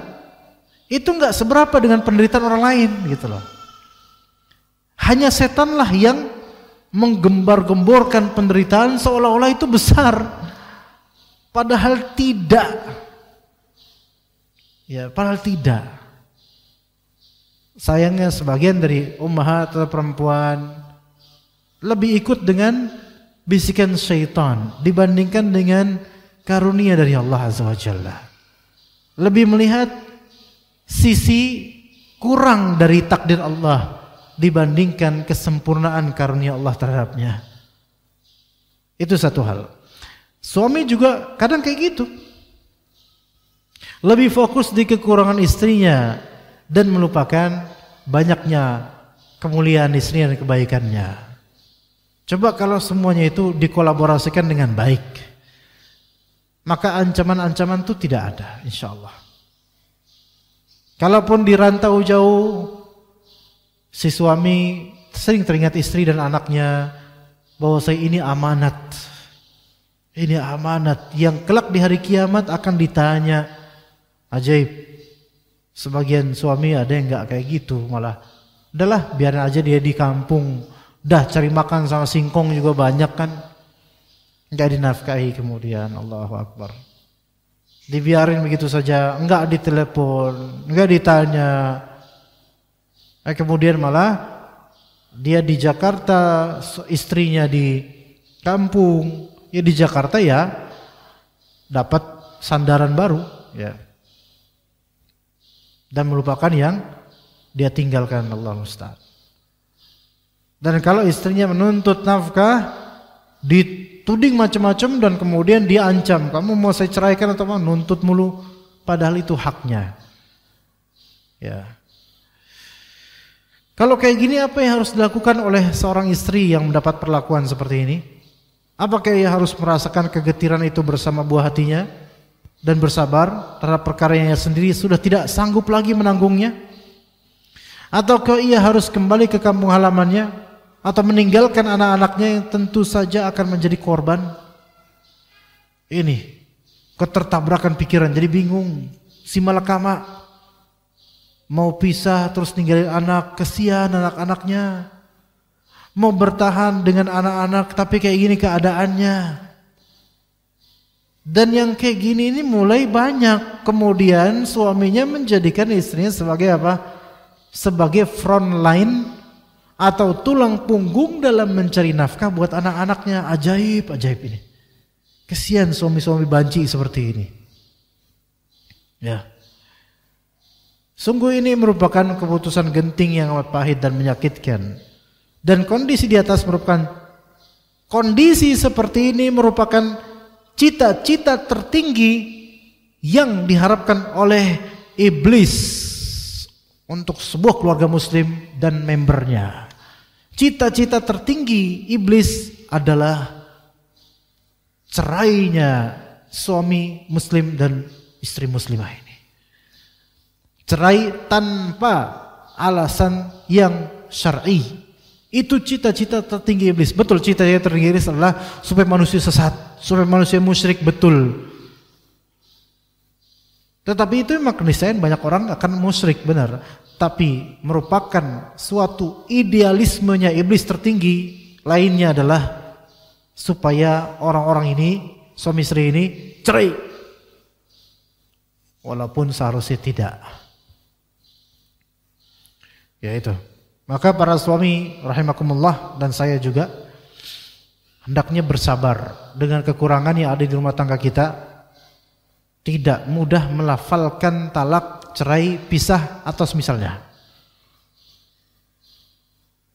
itu enggak seberapa dengan penderitaan orang lain gitu loh. Hanya setanlah yang menggembar-gemborkan penderitaan seolah-olah itu besar, padahal tidak. Ya, padahal tidak. Sayangnya sebagian dari ummahat atau perempuan lebih ikut dengan bisikan syaitan dibandingkan dengan karunia dari Allah Azza wa Jalla. Lebih melihat sisi kurang dari takdir Allah dibandingkan kesempurnaan karunia Allah terhadapnya. Itu satu hal. Suami juga kadang kayak gitu. Lebih fokus di kekurangan istrinya dan melupakan banyaknya kemuliaan istrinya dan kebaikannya. Coba kalau semuanya itu dikolaborasikan dengan baik, maka ancaman-ancaman itu tidak ada, insya Allah. Kalaupun di rantau jauh, si suami sering teringat istri dan anaknya bahwa ini amanat. Ini amanat yang kelak di hari kiamat akan ditanya. Ajaib. Sebagian suami ada yang enggak kayak gitu, malah udahlah biarin aja dia di kampung. Dah cari makan sama singkong juga banyak kan. Enggak dinafkahi kemudian, Allahu Akbar. Dibiarin begitu saja, enggak ditelepon, enggak ditanya. Kemudian malah dia di Jakarta, istrinya di kampung. Ya di Jakarta ya dapat sandaran baru ya. Dan melupakan yang dia tinggalkan, Allah musta'an. Dan kalau istrinya menuntut nafkah, dituding macam-macam dan kemudian diancam, kamu mau saya ceraikan atau mau, nuntut mulu, padahal itu haknya. Ya. Kalau kayak gini, apa yang harus dilakukan oleh seorang istri yang mendapat perlakuan seperti ini? Apakah ia harus merasakan kegetiran itu bersama buah hatinya dan bersabar terhadap perkara yang ia sendiri sudah tidak sanggup lagi menanggungnya? Ataukah ia harus kembali ke kampung halamannya atau meninggalkan anak-anaknya yang tentu saja akan menjadi korban? Ini ketertabrakan pikiran, jadi bingung, si malakama mau pisah terus ninggalin anak, kesian anak-anaknya. Mau bertahan dengan anak-anak tapi kayak gini keadaannya. Dan yang kayak gini ini mulai banyak. Kemudian suaminya menjadikan istrinya sebagai apa? Sebagai front line atau tulang punggung dalam mencari nafkah buat anak-anaknya. Ajaib ini. Kesian suami-suami banci seperti ini. Ya. Sungguh ini merupakan keputusan genting yang amat pahit dan menyakitkan. Dan kondisi di atas merupakan kondisi seperti ini merupakan cita-cita tertinggi yang diharapkan oleh iblis untuk sebuah keluarga muslim dan membernya. Cita-cita tertinggi iblis adalah cerainya suami muslim dan istri muslimah ini. Cerai tanpa alasan yang syar'i. Itu cita-cita tertinggi iblis. Betul, cita-cita tertinggi iblis adalah supaya manusia sesat, supaya manusia musyrik, betul. Tetapi itu memang keniscayaan banyak orang akan musyrik, benar. Tapi merupakan suatu idealismenya iblis tertinggi. Lainnya adalah supaya orang-orang ini, suami istri ini cerai. Walaupun seharusnya tidak. Ya itu. Maka para suami rahimakumullah dan saya juga hendaknya bersabar dengan kekurangan yang ada di rumah tangga kita. Tidak mudah melafalkan talak, cerai, pisah atau semisalnya.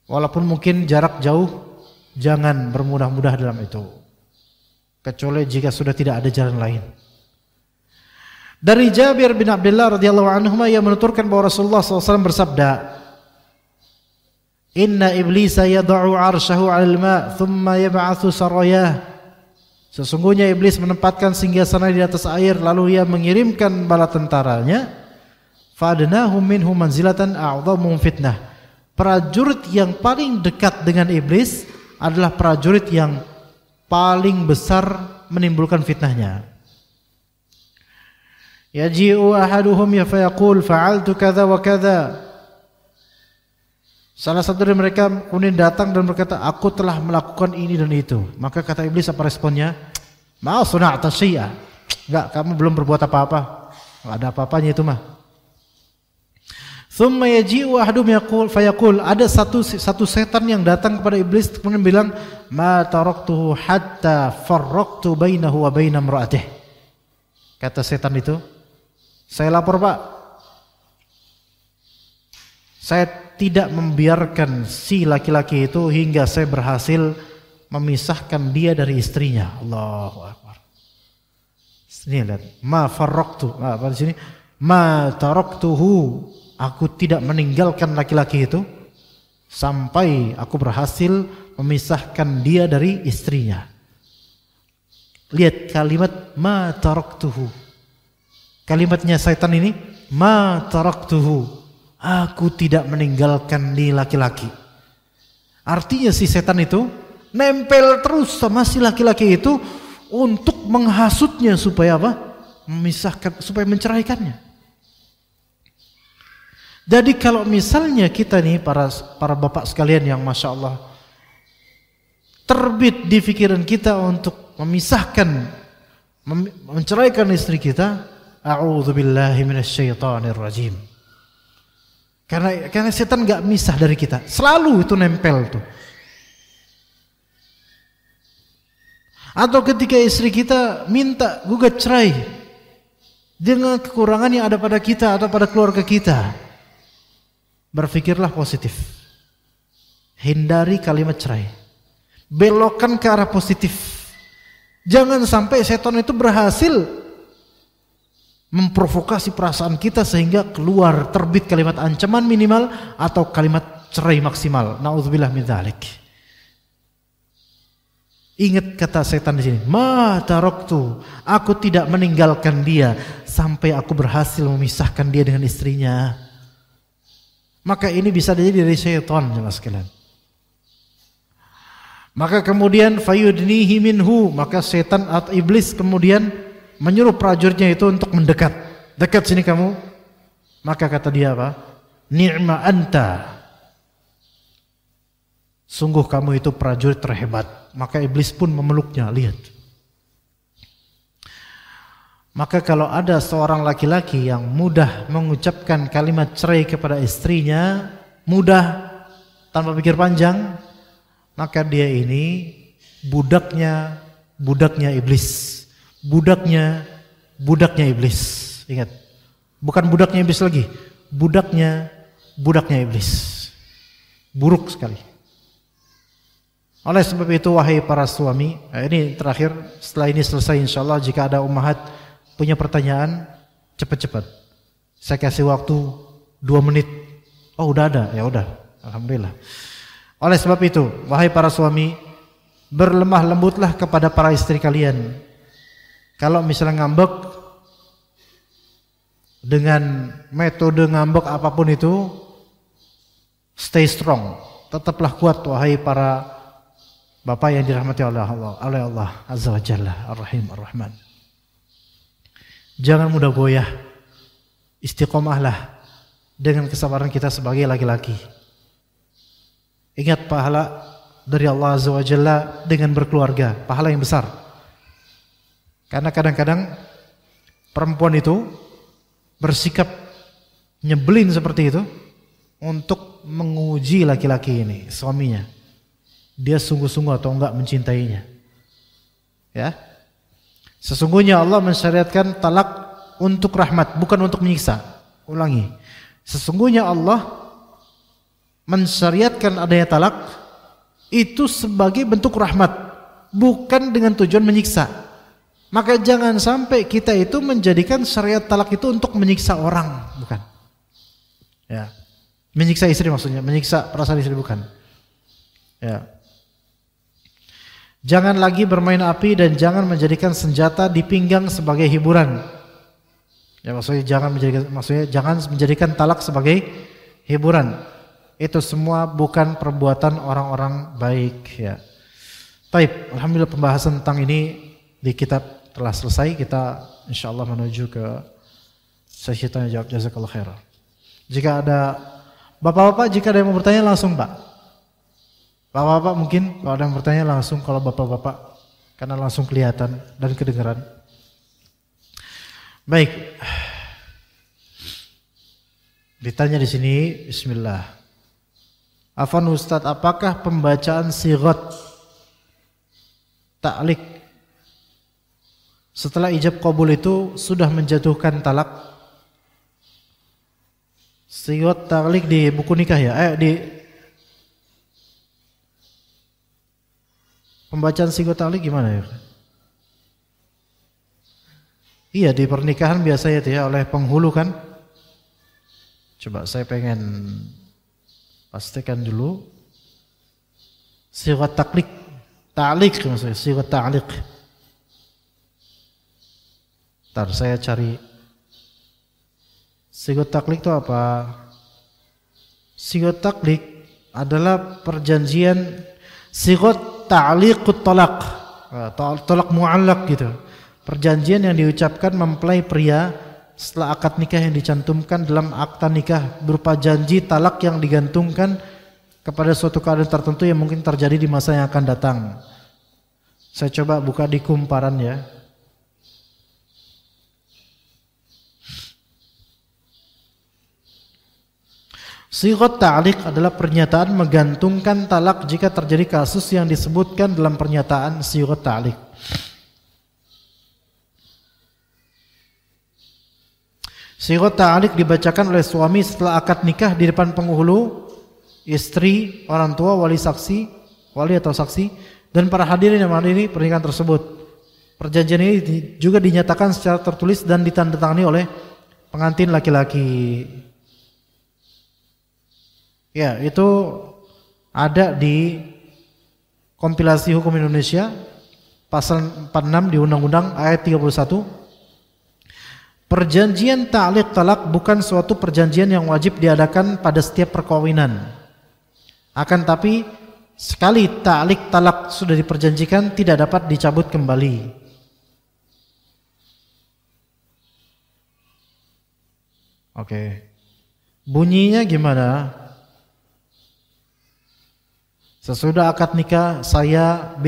Walaupun mungkin jarak jauh, jangan bermudah-mudah dalam itu. Kecuali jika sudah tidak ada jalan lain. Dari Jabir bin Abdullah radhiyallahu anhu yang menuturkan bahwa Rasulullah SAW bersabda, Inna iblisa yada'u arsyahu 'alal ma' thumma yab'atsu sarayah. Sesungguhnya iblis menempatkan singgasana di atas air lalu ia mengirimkan bala tentaranya. Fa'adnahum minhu manzilatan a'dhamu fitnah. Prajurit yang paling dekat dengan iblis adalah prajurit yang paling besar menimbulkan fitnahnya. Yaji'u ahaduhum fayaqul fa'altu kadza wa kadza. Salah satu dari mereka kemudian datang dan berkata, aku telah melakukan ini dan itu. Maka kata iblis, apa responnya? Ma suna'ta syai'a. Enggak, kamu belum berbuat apa-apa. Enggak ada apa-apanya itu mah. Thumma yaji'u ahadum fayaqul. Ada satu setan yang datang kepada iblis kemudian bilang, ma taraktuhu hatta farraqtu bainahu wa baina imra'atihi. Kata setan itu, saya lapor Pak. Saya tidak membiarkan si laki-laki itu hingga saya berhasil memisahkan dia dari istrinya. Allahu Akbar. Sini lihat, ma farraqtu, apa di sini? Ma taraktuhu, aku tidak meninggalkan laki-laki itu sampai aku berhasil memisahkan dia dari istrinya. Lihat kalimat ma taraktuhu. Kalimatnya setan ini, ma taraktuhu. Aku tidak meninggalkan di laki-laki. Artinya si setan itu nempel terus sama si laki-laki itu untuk menghasutnya supaya apa? Memisahkan, supaya menceraikannya. Jadi kalau misalnya kita nih para bapak sekalian yang masya Allah terbit di pikiran kita untuk memisahkan, menceraikan istri kita, a'udzubillahi minasyaitonir rajim. Karena setan gak misah dari kita, selalu itu nempel tuh. Atau ketika istri kita minta gugat cerai dengan kekurangan yang ada pada kita atau pada keluarga kita, berpikirlah positif. Hindari kalimat cerai. Belokkan ke arah positif. Jangan sampai setan itu berhasil memprovokasi perasaan kita sehingga keluar terbit kalimat ancaman minimal atau kalimat cerai maksimal. Nauzubillah min dzalik. Ingat kata setan di sini, ma taraktu, aku tidak meninggalkan dia sampai aku berhasil memisahkan dia dengan istrinya. Maka ini bisa jadi dari setan, jemaah sekalian. Maka kemudian fayudnihi minhu, maka setan atau iblis kemudian menyuruh prajuritnya itu untuk mendekat. Dekat sini kamu. Maka kata dia apa? Ni'ma anta. Sungguh kamu itu prajurit terhebat. Maka iblis pun memeluknya. Lihat. Maka kalau ada seorang laki-laki yang mudah mengucapkan kalimat cerai kepada istrinya, mudah tanpa pikir panjang, maka dia ini budaknya iblis. Budaknya iblis. Ingat. Bukan budaknya iblis lagi. Budaknya iblis. Buruk sekali. Oleh sebab itu wahai para suami, ini terakhir, setelah ini selesai insyaallah, jika ada ummahat punya pertanyaan, cepat-cepat. Saya kasih waktu 2 menit. Oh udah ada, ya udah, alhamdulillah. Oleh sebab itu, wahai para suami, berlemah lembutlah kepada para istri kalian. Kalau misalnya ngambek dengan metode ngambek apapun itu, stay strong, tetaplah kuat wahai para Bapak yang dirahmati oleh Allah Azza wa Jalla Ar-Rahim Ar-Rahman. Jangan mudah goyah. Istiqomahlah dengan kesabaran kita sebagai laki-laki. Ingat pahala dari Allah Azza wa Jalla dengan berkeluarga, pahala yang besar. Karena kadang-kadang perempuan itu bersikap nyebelin seperti itu untuk menguji laki-laki ini, suaminya. Dia sungguh-sungguh atau enggak mencintainya. Ya. Sesungguhnya Allah mensyariatkan talak untuk rahmat, bukan untuk menyiksa. Ulangi. Sesungguhnya Allah mensyariatkan adanya talak itu sebagai bentuk rahmat, bukan dengan tujuan menyiksa. Maka jangan sampai kita itu menjadikan syariat talak itu untuk menyiksa orang, bukan. Ya. Menyiksa istri maksudnya, menyiksa perasaan istri bukan. Ya. Jangan lagi bermain api dan jangan menjadikan senjata di pinggang sebagai hiburan. Ya maksudnya jangan menjadikan talak sebagai hiburan. Itu semua bukan perbuatan orang-orang baik ya. Baik, alhamdulillah pembahasan tentang ini di kitab telah selesai. Kita insyaallah menuju ke sesi tanya jawab. Jazakallahu khairan. Jika ada bapak-bapak, jika ada yang mau bertanya langsung, Pak. Bapak-bapak mungkin kalau ada yang bertanya langsung, kalau bapak-bapak karena langsung kelihatan dan kedengaran. Baik. Ditanya di sini, bismillah. Afwan Ustaz, apakah pembacaan sighat ta'liq setelah ijab qabul itu sudah menjatuhkan talak? Sighat ta'liq di buku nikah ya? Di pembacaan sighat ta'liq gimana ya? Iya di pernikahan biasanya itu ya oleh penghulu kan. Coba saya pengen pastikan dulu. Sighat ta'liq maksudnya, sighat ta'liq. Ntar saya cari. Sighat ta'liq itu apa? Sighat ta'liq adalah perjanjian sighat ta'liqut talaq, talaq mu'allaq gitu. Perjanjian yang diucapkan mempelai pria setelah akad nikah yang dicantumkan dalam akta nikah berupa janji talak yang digantungkan kepada suatu keadaan tertentu yang mungkin terjadi di masa yang akan datang. Saya coba buka di kumparan ya. Sighat ta'liq adalah pernyataan menggantungkan talak jika terjadi kasus yang disebutkan dalam pernyataan sighat ta'liq. Sighat ta'liq dibacakan oleh suami setelah akad nikah di depan penghulu, istri, orang tua, wali atau saksi, dan para hadirin yang menghadiri pernikahan tersebut. Perjanjian ini juga dinyatakan secara tertulis dan ditandatangani oleh pengantin laki-laki. Ya, itu ada di kompilasi hukum Indonesia pasal 46 di Undang-Undang ayat 31. Perjanjian ta'liq talak bukan suatu perjanjian yang wajib diadakan pada setiap perkawinan. Akan tapi sekali ta'liq talak sudah diperjanjikan tidak dapat dicabut kembali. Oke. Bunyinya gimana? Sesudah akad nikah saya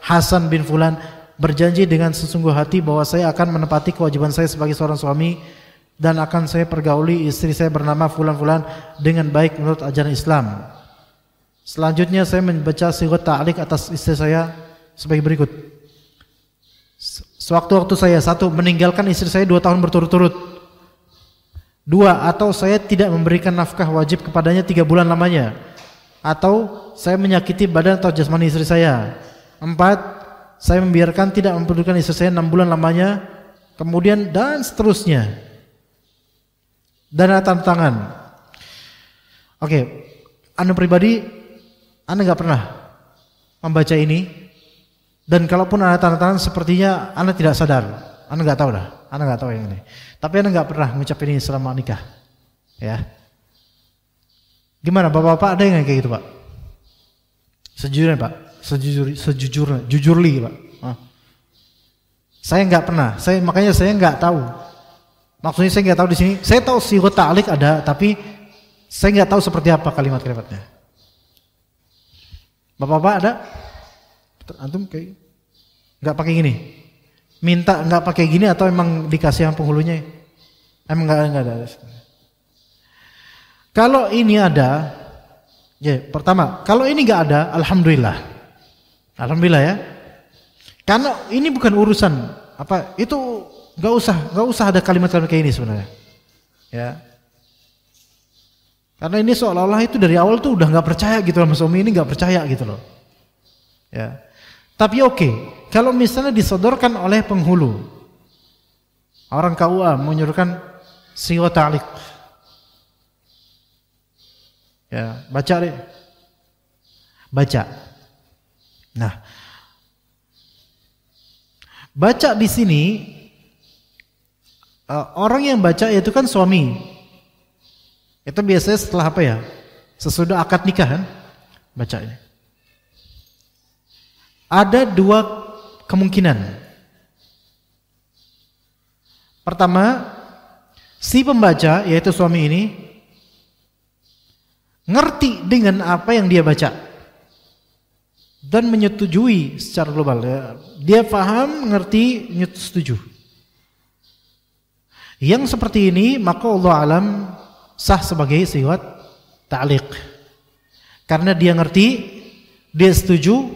Hasan bin Fulan berjanji dengan sesungguh hati bahwa saya akan menepati kewajiban saya sebagai seorang suami dan akan saya pergauli istri saya bernama Fulan-Fulan dengan baik menurut ajaran Islam. Selanjutnya saya membaca sighat ta'liq atas istri saya sebagai berikut. Sewaktu-waktu saya 1. meninggalkan istri saya 2 tahun berturut-turut. 2. atau saya tidak memberikan nafkah wajib kepadanya 3 bulan lamanya, atau saya menyakiti badan atau jasmani istri saya. 4. saya membiarkan tidak mempedulikan istri saya 6 bulan lamanya, kemudian dan seterusnya. Dan ada tanda tangan. Oke, Anda pribadi, Anda nggak pernah membaca ini, dan kalaupun ada tanda tangan, sepertinya Anda tidak sadar. Anda nggak tahu lah, Anda nggak tahu yang ini. Tapi Anda nggak pernah mengucap ini selama nikah, ya. Gimana, bapak-bapak ada yang kayak gitu, Pak? Sejujurnya, Pak. Jujurly, Pak. Saya nggak pernah. Makanya saya nggak tahu. Maksudnya saya nggak tahu di sini. Saya tahu sighat ta'liq ada, tapi saya nggak tahu seperti apa kalimat-kalimatnya. Bapak-bapak ada? Antum kayak nggak pakai gini. Minta nggak pakai gini atau emang dikasih yang penghulunya? Emang nggak ada. Kalau ini ada, ya pertama, kalau ini nggak ada, alhamdulillah. Alhamdulillah ya. Karena ini bukan urusan apa itu, nggak usah ada kalimat-kalimat kayak ini sebenarnya. Ya. Karena ini seolah-olah itu dari awal tuh udah nggak percaya gitu loh, Mas Umi ini nggak percaya gitu loh. Ya. Tapi oke, kalau misalnya disodorkan oleh penghulu, orang KUA menyuruhkan sighat ta'liq. Ya, baca deh. Baca. Nah, baca di sini orang yang baca itu kan suami. Itu biasanya setelah apa ya? Sesudah akad nikah kan? Baca ini. Ada 2 kemungkinan. Pertama, si pembaca yaitu suami ini ngerti dengan apa yang dia baca dan menyetujui secara global, ya. Dia paham, ngerti, setuju. Yang seperti ini maka Allah alam sah sebagai sighat ta'liq. Karena dia ngerti, dia setuju,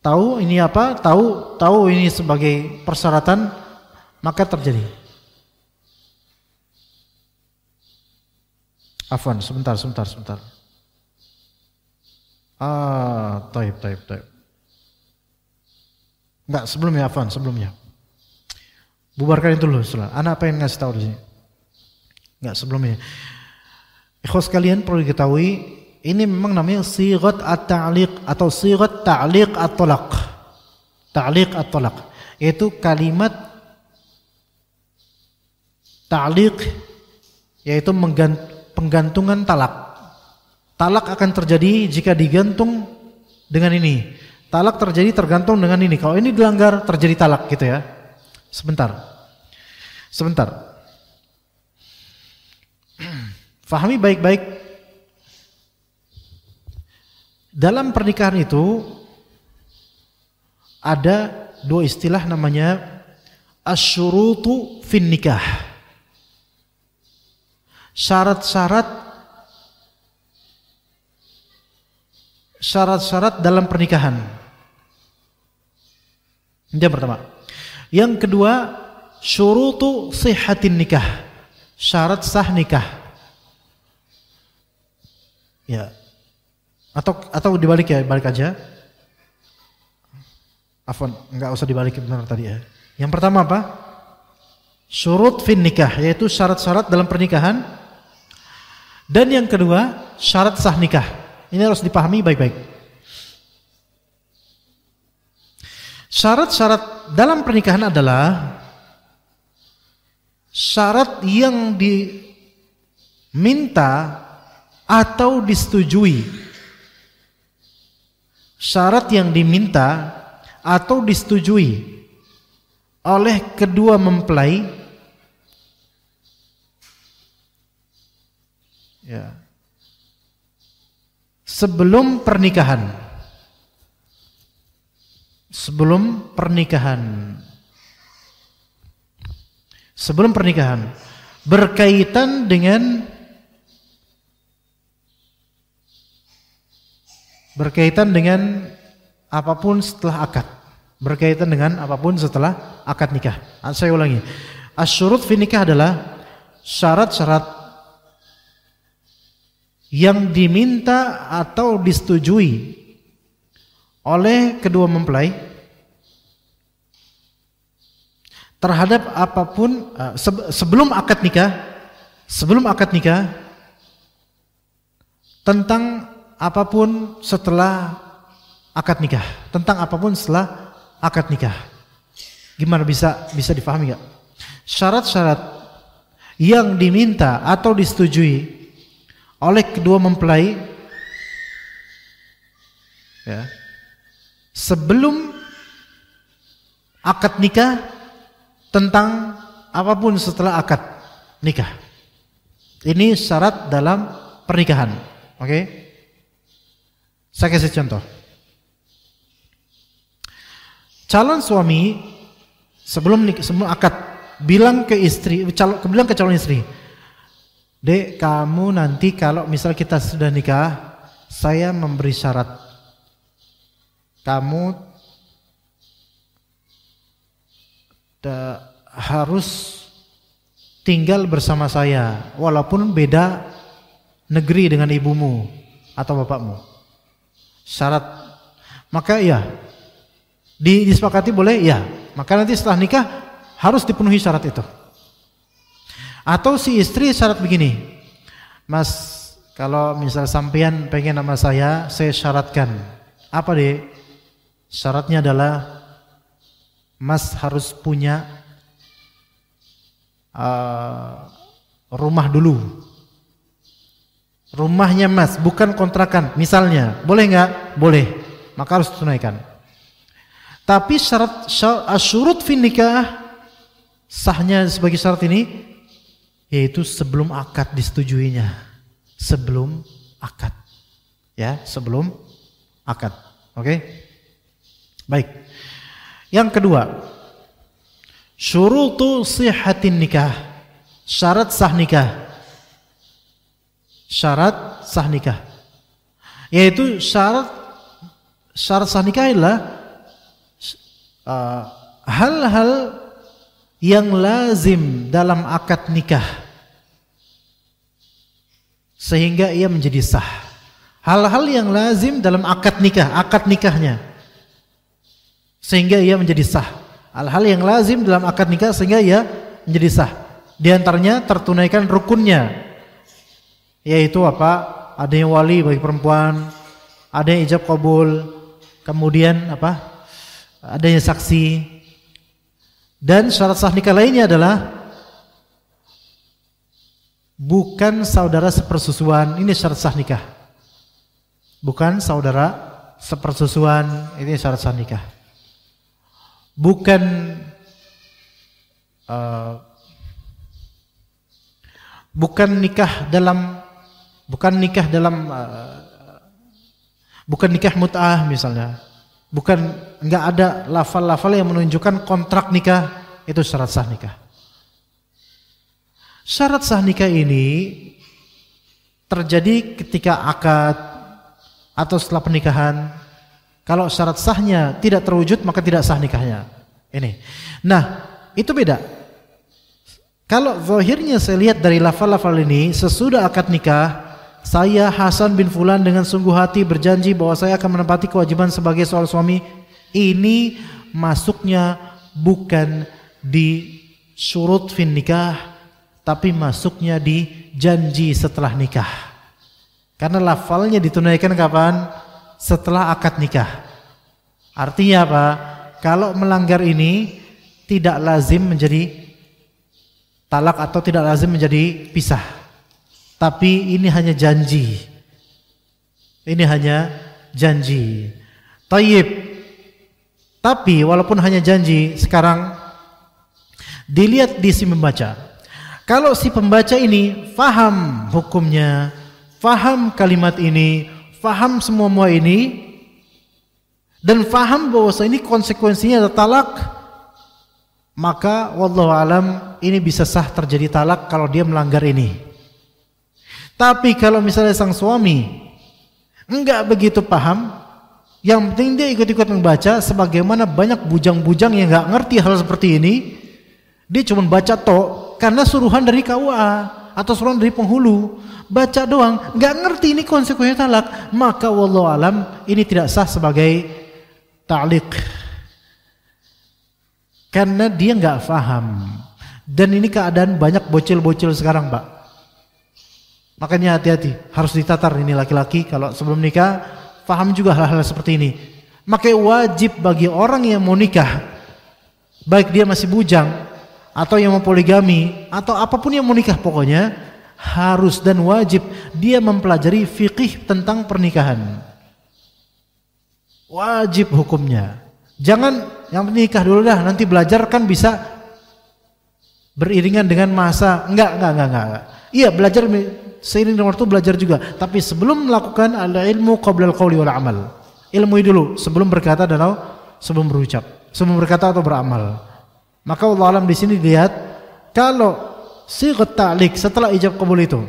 tahu ini apa, tahu ini sebagai persyaratan, maka terjadi. Afwan, sebentar. Taib. Enggak, sebelumnya. Bubarkan itu dulu setelah. Anak pengen ngasih tahu di sini. Enggak, sebelumnya. Ikhwas kalian perlu diketahui, ini memang namanya sighat at-ta'liq atau sighat ta'liq at-talaq. Ta'liq at-talaq, yaitu kalimat ta'liq, yaitu penggantungan talak. Talak akan terjadi jika digantung dengan ini. Talak terjadi tergantung dengan ini. Kalau ini dilanggar terjadi talak gitu ya. Sebentar. Fahami baik-baik. Dalam pernikahan itu ada 2 istilah namanya asyurutu fin nikah. Syarat-syarat dalam pernikahan. Ini yang pertama. Yang kedua, syurutu sihhatin nikah. Syarat sah nikah. Ya. Atau dibalik ya, balik aja. Afwan, enggak usah dibalik benar tadi ya. Yang pertama apa? Syurut fin nikah, yaitu syarat-syarat dalam pernikahan. Dan yang kedua, syarat sah nikah. Ini harus dipahami baik-baik. Syarat-syarat dalam pernikahan adalah syarat yang diminta atau disetujui. Syarat yang diminta atau disetujui oleh kedua mempelai ya, sebelum pernikahan. Sebelum pernikahan berkaitan dengan apapun setelah akad. Berkaitan dengan apapun setelah akad nikah. Saya ulangi. Asyurut fi nikah adalah syarat-syarat yang diminta atau disetujui oleh kedua mempelai terhadap apapun sebelum akad nikah tentang apapun setelah akad nikah, Gimana bisa difahami enggak? Syarat-syarat yang diminta atau disetujui oleh kedua mempelai ya, sebelum akad nikah tentang apapun setelah akad nikah. Ini syarat dalam pernikahan. Oke? Saya kasih contoh. Calon suami sebelum akad bilang ke calon istri, "Dek, kamu nanti kalau misal kita sudah nikah, saya memberi syarat. Kamu harus tinggal bersama saya walaupun beda negeri dengan ibumu atau bapakmu." Syarat. Maka ya disepakati boleh ya. Maka nanti setelah nikah harus dipenuhi syarat itu. Atau si istri syarat begini, "Mas, kalau misal sampean pengen sama saya syaratkan." Apa deh? Syaratnya adalah Mas harus punya rumah dulu. Rumahnya Mas, bukan kontrakan. Misalnya, boleh nggak? Boleh. Maka harus tunaikan. Tapi syarat asyurut fin nikah, sahnya sebagai syarat ini yaitu sebelum akad disetujuinya. Sebelum akad. Ya, sebelum akad. Oke? Baik. Yang kedua, syurutu sihhatin nikah. Syarat sah nikah. Syarat sah nikah. Yaitu syarat sah nikah adalah hal-hal yang lazim dalam akad nikah sehingga ia menjadi sah. Hal-hal yang lazim dalam akad nikahnya sehingga ia menjadi sah. Hal-hal yang lazim dalam akad nikah sehingga ia menjadi sah. Di antaranya tertunaikan rukunnya, yaitu apa? Adanya wali bagi perempuan, adanya ijab qabul, kemudian apa? Adanya saksi. Dan syarat sah nikah lainnya adalah bukan saudara sepersusuan. Ini syarat sah nikah. Bukan saudara sepersusuan, ini syarat sah nikah. Bukan nikah mut'ah misalnya. Enggak ada lafal-lafal yang menunjukkan kontrak nikah, itu syarat sah nikah. Syarat sah nikah ini terjadi ketika akad atau setelah pernikahan. Kalau syarat sahnya tidak terwujud maka tidak sah nikahnya. Ini. Nah, itu beda. Kalau zahirnya saya lihat dari lafal-lafal ini sesudah akad nikah saya Hasan bin Fulan dengan sungguh hati berjanji bahwa saya akan menepati kewajiban sebagai seorang suami. Ini masuknya bukan di syurut fin nikah, tapi masuknya di janji setelah nikah. Karena lafalnya ditunaikan kapan? Setelah akad nikah. Artinya apa? Kalau melanggar ini tidak lazim menjadi talak atau tidak lazim menjadi pisah. Tapi ini hanya janji. Ini hanya janji. Tayyib. Tapi walaupun hanya janji, sekarang dilihat di si pembaca. Kalau si pembaca ini faham hukumnya, faham kalimat ini, faham semua ini, dan faham bahwa ini konsekuensinya adalah talak, maka wallahu alam ini bisa sah terjadi talak kalau dia melanggar ini. Tapi kalau misalnya sang suami enggak begitu paham, yang penting dia ikut-ikut membaca, sebagaimana banyak bujang-bujang yang enggak ngerti hal seperti ini, dia cuma baca tok karena suruhan dari KUA atau suruhan dari penghulu, baca doang, enggak ngerti ini konsekuensi talak, maka wallahu alam ini tidak sah sebagai ta'liq. Karena dia enggak paham. Dan ini keadaan banyak bocil-bocil sekarang, Pak. Makanya hati-hati, harus ditatar ini laki-laki kalau sebelum nikah paham juga hal-hal seperti ini. Maka wajib bagi orang yang mau nikah, baik dia masih bujang atau yang mau poligami atau apapun yang mau nikah, pokoknya harus dan wajib dia mempelajari fikih tentang pernikahan. Wajib hukumnya. Jangan yang menikah dulu dah, nanti belajar kan bisa beriringan dengan masa. Enggak. Iya, belajar seiring dengan waktu, belajar juga, tapi sebelum melakukan al-ilmu qabla al-qawli wal amal. Ilmu dulu sebelum berkata dan sebelum berucap, sebelum berkata atau beramal. Maka Allah alam di sini dilihat, kalau sighat ta'liq setelah ijab qabul itu,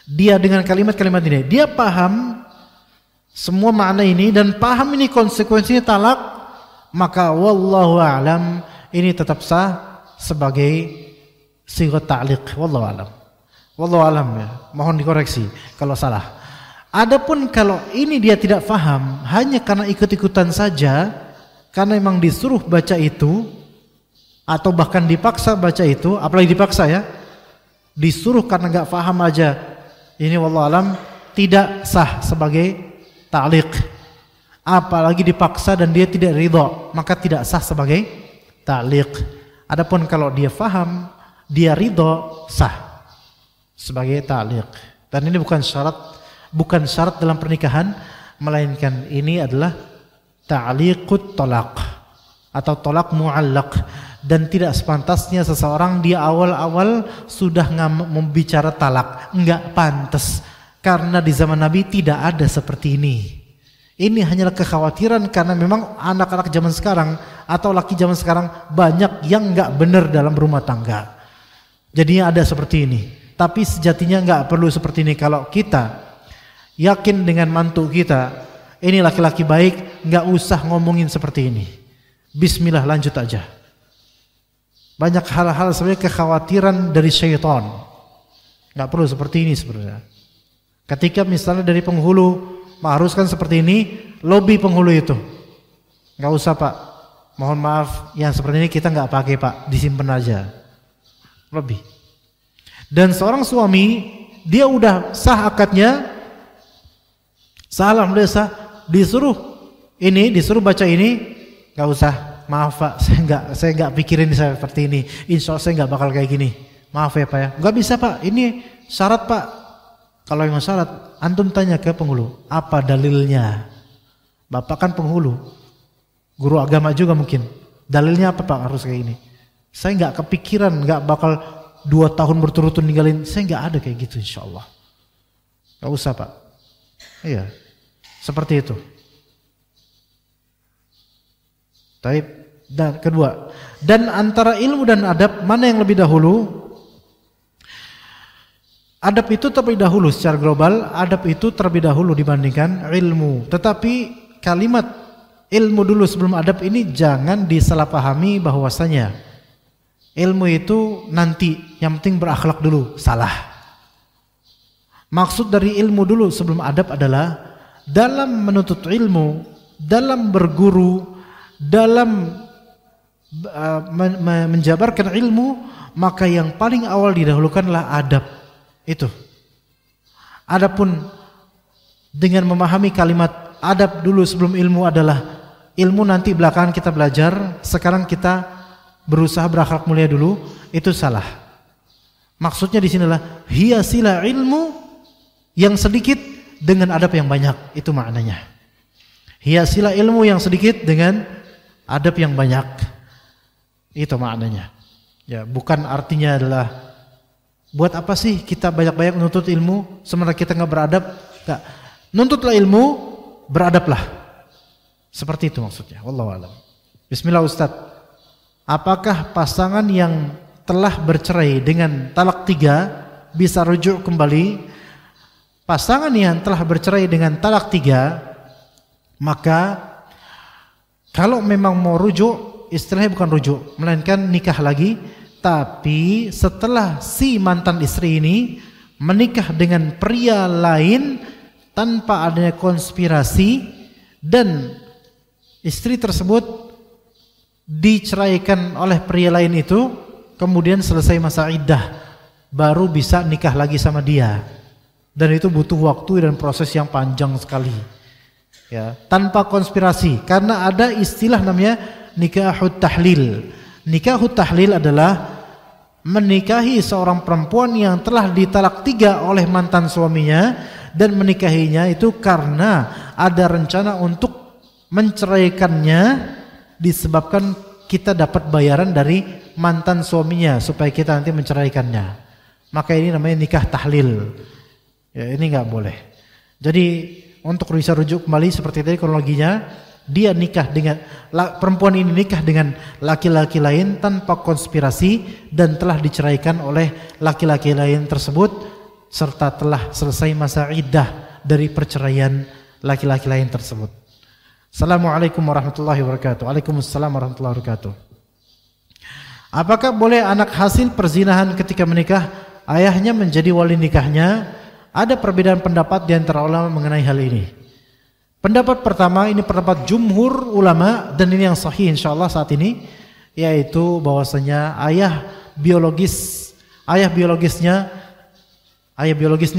dia dengan kalimat-kalimat ini, dia paham semua makna ini dan paham ini konsekuensinya talak, maka wallahu alam ini tetap sah sebagai sighat ta'liq. Wallahu alam. Wallahu alam ya. Mohon dikoreksi kalau salah. Adapun kalau ini dia tidak faham, hanya karena ikut-ikutan saja, karena memang disuruh baca itu atau bahkan dipaksa baca itu, apalagi dipaksa ya, disuruh karena enggak faham aja, ini wallahu alam tidak sah sebagai ta'liq. Apalagi dipaksa dan dia tidak ridha, maka tidak sah sebagai ta'liq. Adapun kalau dia faham, dia ridha, sah sebagai ta'liq. Dan ini bukan syarat dalam pernikahan, melainkan ini adalah ta'liqut talaq atau talaq mu'allaq. Dan tidak sepantasnya seseorang di awal-awal sudah membicara talak, enggak pantas, karena di zaman Nabi tidak ada seperti ini. Ini hanyalah kekhawatiran karena memang anak-anak zaman sekarang atau laki zaman sekarang banyak yang enggak benar dalam berumah tangga, jadinya ada seperti ini. Tapi sejatinya enggak perlu seperti ini. Kalau kita yakin dengan mantu kita ini laki-laki baik, enggak usah ngomongin seperti ini. Bismillah, lanjut aja. Banyak hal-hal sebenarnya kekhawatiran dari syaitan. Enggak perlu seperti ini sebenarnya. Ketika misalnya dari penghulu mengharuskan seperti ini, lobby penghulu itu, enggak usah Pak, mohon maaf, yang seperti ini kita enggak pakai Pak, disimpan aja. Lobby. Dan seorang suami, dia udah sah akadnya, salam desa, disuruh baca ini, enggak usah. Maaf Pak, saya enggak pikirin seperti ini. Insya Allah saya enggak bakal kayak gini. Maaf ya Pak ya. Enggak bisa Pak, ini syarat Pak. Kalau yang syarat, antum tanya ke penghulu, apa dalilnya? Bapak kan penghulu, guru agama juga mungkin. Dalilnya apa Pak harus kayak gini? Saya enggak kepikiran, enggak bakal 2 tahun berturut-turut ninggalin. Saya enggak ada kayak gitu insya Allah. Enggak usah Pak. Iya, seperti itu. Dan kedua, dan antara ilmu dan adab mana yang lebih dahulu? Adab itu terlebih dahulu secara global, adab itu terlebih dahulu dibandingkan ilmu. Tetapi kalimat ilmu dulu sebelum adab ini jangan disalahpahami bahwasanya ilmu itu nanti, yang penting berakhlak dulu. Salah. Maksud dari ilmu dulu sebelum adab adalah dalam menuntut ilmu, dalam berguru, dalam menjabarkan ilmu, maka yang paling awal didahulukanlah adab. Itu. Adapun dengan memahami kalimat adab dulu sebelum ilmu adalah ilmu nanti belakangan kita belajar, sekarang kita berusaha berakhlak mulia dulu, itu salah. Maksudnya di sinilah hiasilah ilmu yang sedikit dengan adab yang banyak, itu maknanya. Hiasilah ilmu yang sedikit dengan adab yang banyak, itu maknanya. Ya, bukan artinya adalah buat apa sih kita banyak-banyak menuntut ilmu sementara kita nggak beradab? Nggak. Nuntutlah ilmu, beradablah. Seperti itu maksudnya. Wallahu a'lam. Bismillah Ustaz. Apakah pasangan yang telah bercerai dengan talak 3 bisa rujuk kembali? Pasangan yang telah bercerai dengan talak 3, maka kalau memang mau rujuk, istilahnya bukan rujuk, melainkan nikah lagi. Tapi setelah si mantan istri ini menikah dengan pria lain tanpa adanya konspirasi dan istri tersebut diceraikan oleh pria lain itu, kemudian selesai masa iddah, baru bisa nikah lagi sama dia. Dan itu butuh waktu dan proses yang panjang sekali. Ya, tanpa konspirasi, karena ada istilah namanya nikahut tahlil. Nikahut tahlil adalah menikahi seorang perempuan yang telah ditalak 3 oleh mantan suaminya, dan menikahinya itu karena ada rencana untuk menceraikannya disebabkan kita dapat bayaran dari mantan suaminya supaya kita nanti menceraikannya. Maka ini namanya nikah tahlil. Ya, ini nggak boleh. Jadi untuk bisa rujuk kembali seperti tadi kronologinya, dia nikah dengan perempuan ini nikah dengan laki-laki lain tanpa konspirasi dan telah diceraikan oleh laki-laki lain tersebut serta telah selesai masa iddah dari perceraian laki-laki lain tersebut. Assalamualaikum warahmatullahi wabarakatuh. Waalaikumsalam warahmatullahi wabarakatuh. Apakah boleh anak hasil perzinahan ketika menikah ayahnya menjadi wali nikahnya? Ada perbedaan pendapat di antara ulama mengenai hal ini. Pendapat pertama, ini pendapat jumhur ulama dan ini yang sahih insyaallah saat ini, yaitu bahwasanya ayah biologisnya,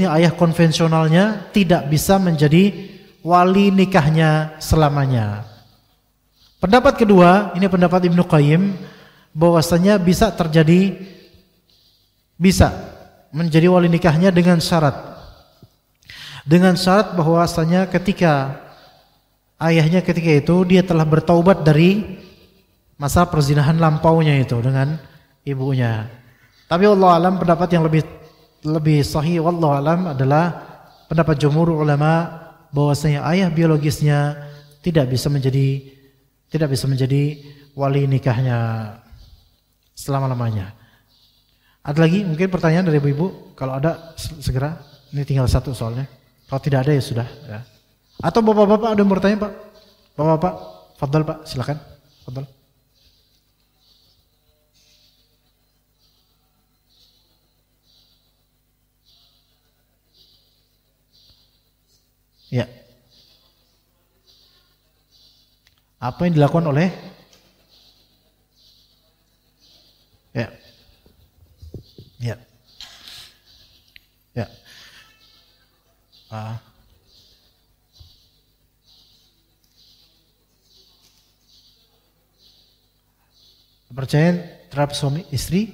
ayah konvensionalnya tidak bisa menjadi wali nikahnya selamanya. Pendapat kedua, ini pendapat Ibnu Qayyim, bahwasanya bisa menjadi wali nikahnya dengan syarat bahwasanya ketika ayahnya ketika itu dia telah bertaubat dari masa perzinahan lampaunya itu dengan ibunya. Tapi wallahu alam pendapat yang lebih sahih wallahu alam adalah pendapat jumhur ulama bahwasanya ayah biologisnya tidak bisa menjadi wali nikahnya selama-lamanya. Ada lagi mungkin pertanyaan dari ibu-ibu? Kalau ada segera. Ini tinggal satu soalnya. Kalau tidak ada ya sudah. Ya. Atau bapak-bapak ada yang bertanya Pak? Bapak-bapak, fadhal Pak, silakan. Fadhal. Ya. Apa yang dilakukan oleh? Ya. Ya. Ya. Kepercayaan terhadap suami istri.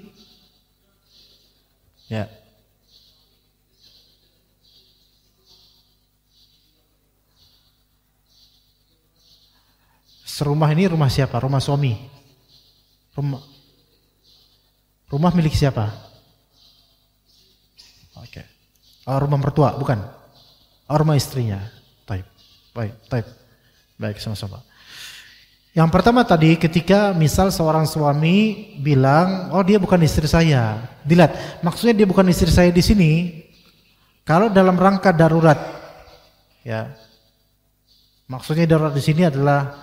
Ya. Serumah ini rumah siapa? Rumah suami. Rumah milik siapa? Oke. Oh, rumah mertua, bukan? Oh, rumah istrinya. Baik, sama-sama. Yang pertama tadi ketika misal seorang suami bilang, oh dia bukan istri saya. Dilihat, maksudnya dia bukan istri saya di sini. Kalau dalam rangka darurat, ya. Maksudnya darurat di sini adalah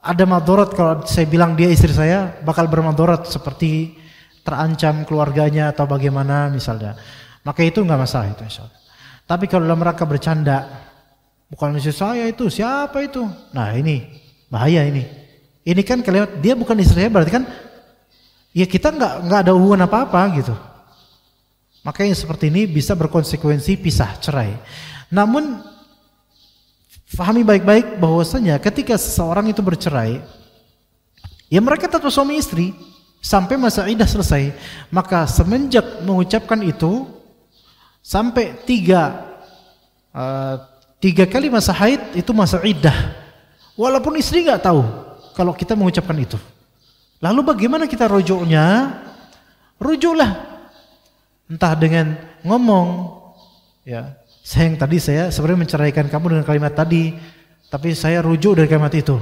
ada madharat kalau saya bilang dia istri saya bakal bermadharat seperti terancam keluarganya atau bagaimana misalnya. Maka itu enggak masalah itu insyaallah. Tapi kalau dalam rangka bercanda, bukan istri saya itu, siapa itu? Nah ini bahaya ini. Ini kan kelewat, dia bukan istri saya, berarti kan ya kita nggak ada hubungan apa-apa gitu. Makanya seperti ini bisa berkonsekuensi pisah, cerai. Namun fahami baik-baik bahwasanya ketika seseorang itu bercerai, ya mereka tetap suami istri sampai masa iddah selesai. Maka semenjak mengucapkan itu sampai tiga kali masa haid itu masa iddah. Walaupun istri nggak tahu kalau kita mengucapkan itu. Lalu bagaimana kita rujuknya? Rujuklah entah dengan ngomong, ya sayang tadi saya sebenarnya menceraikan kamu dengan kalimat tadi, tapi saya rujuk dari kalimat itu.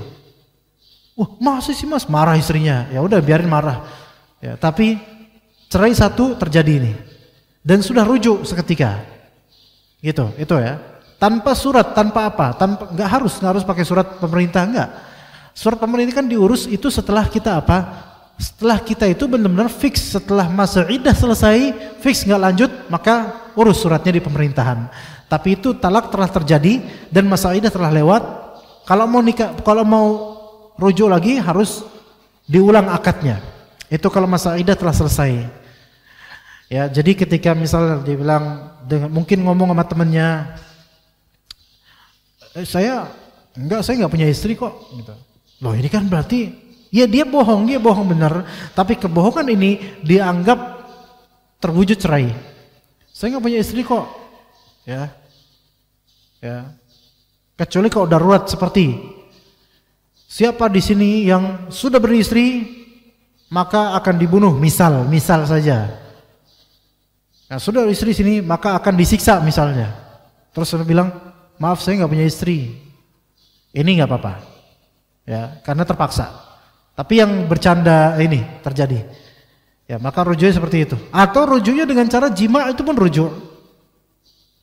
Masih sih mas, marah istrinya. Ya udah biarin marah. Ya, tapi cerai satu terjadi ini dan sudah rujuk seketika. Gitu, itu ya. Tanpa surat, tanpa apa? Nggak harus pakai surat pemerintah, enggak. Surat pemerintah kan diurus itu setelah kita apa? Setelah kita itu benar-benar fix, setelah masa iddah selesai, fix nggak lanjut, maka urus suratnya di pemerintahan. Tapi itu talak telah terjadi dan masa iddah telah lewat. Kalau mau nikah, kalau mau rujuk lagi harus diulang akadnya. Itu kalau masa iddah telah selesai. Ya, jadi ketika misalnya dia bilang mungkin ngomong sama temannya, saya nggak punya istri kok gitu. Loh ini kan berarti ya dia bohong benar, tapi kebohongan ini dianggap terwujud cerai. Saya nggak punya istri kok. Ya. Kecuali kalau darurat seperti siapa di sini yang sudah beristri maka akan dibunuh, misal saja. Nah, sudah istri sini maka akan disiksa misalnya. Terus saya bilang, maaf saya nggak punya istri. Ini nggak apa-apa, ya karena terpaksa. Tapi yang bercanda ini terjadi, ya maka rujuknya seperti itu. Atau rujuknya dengan cara jima itu pun rujuk.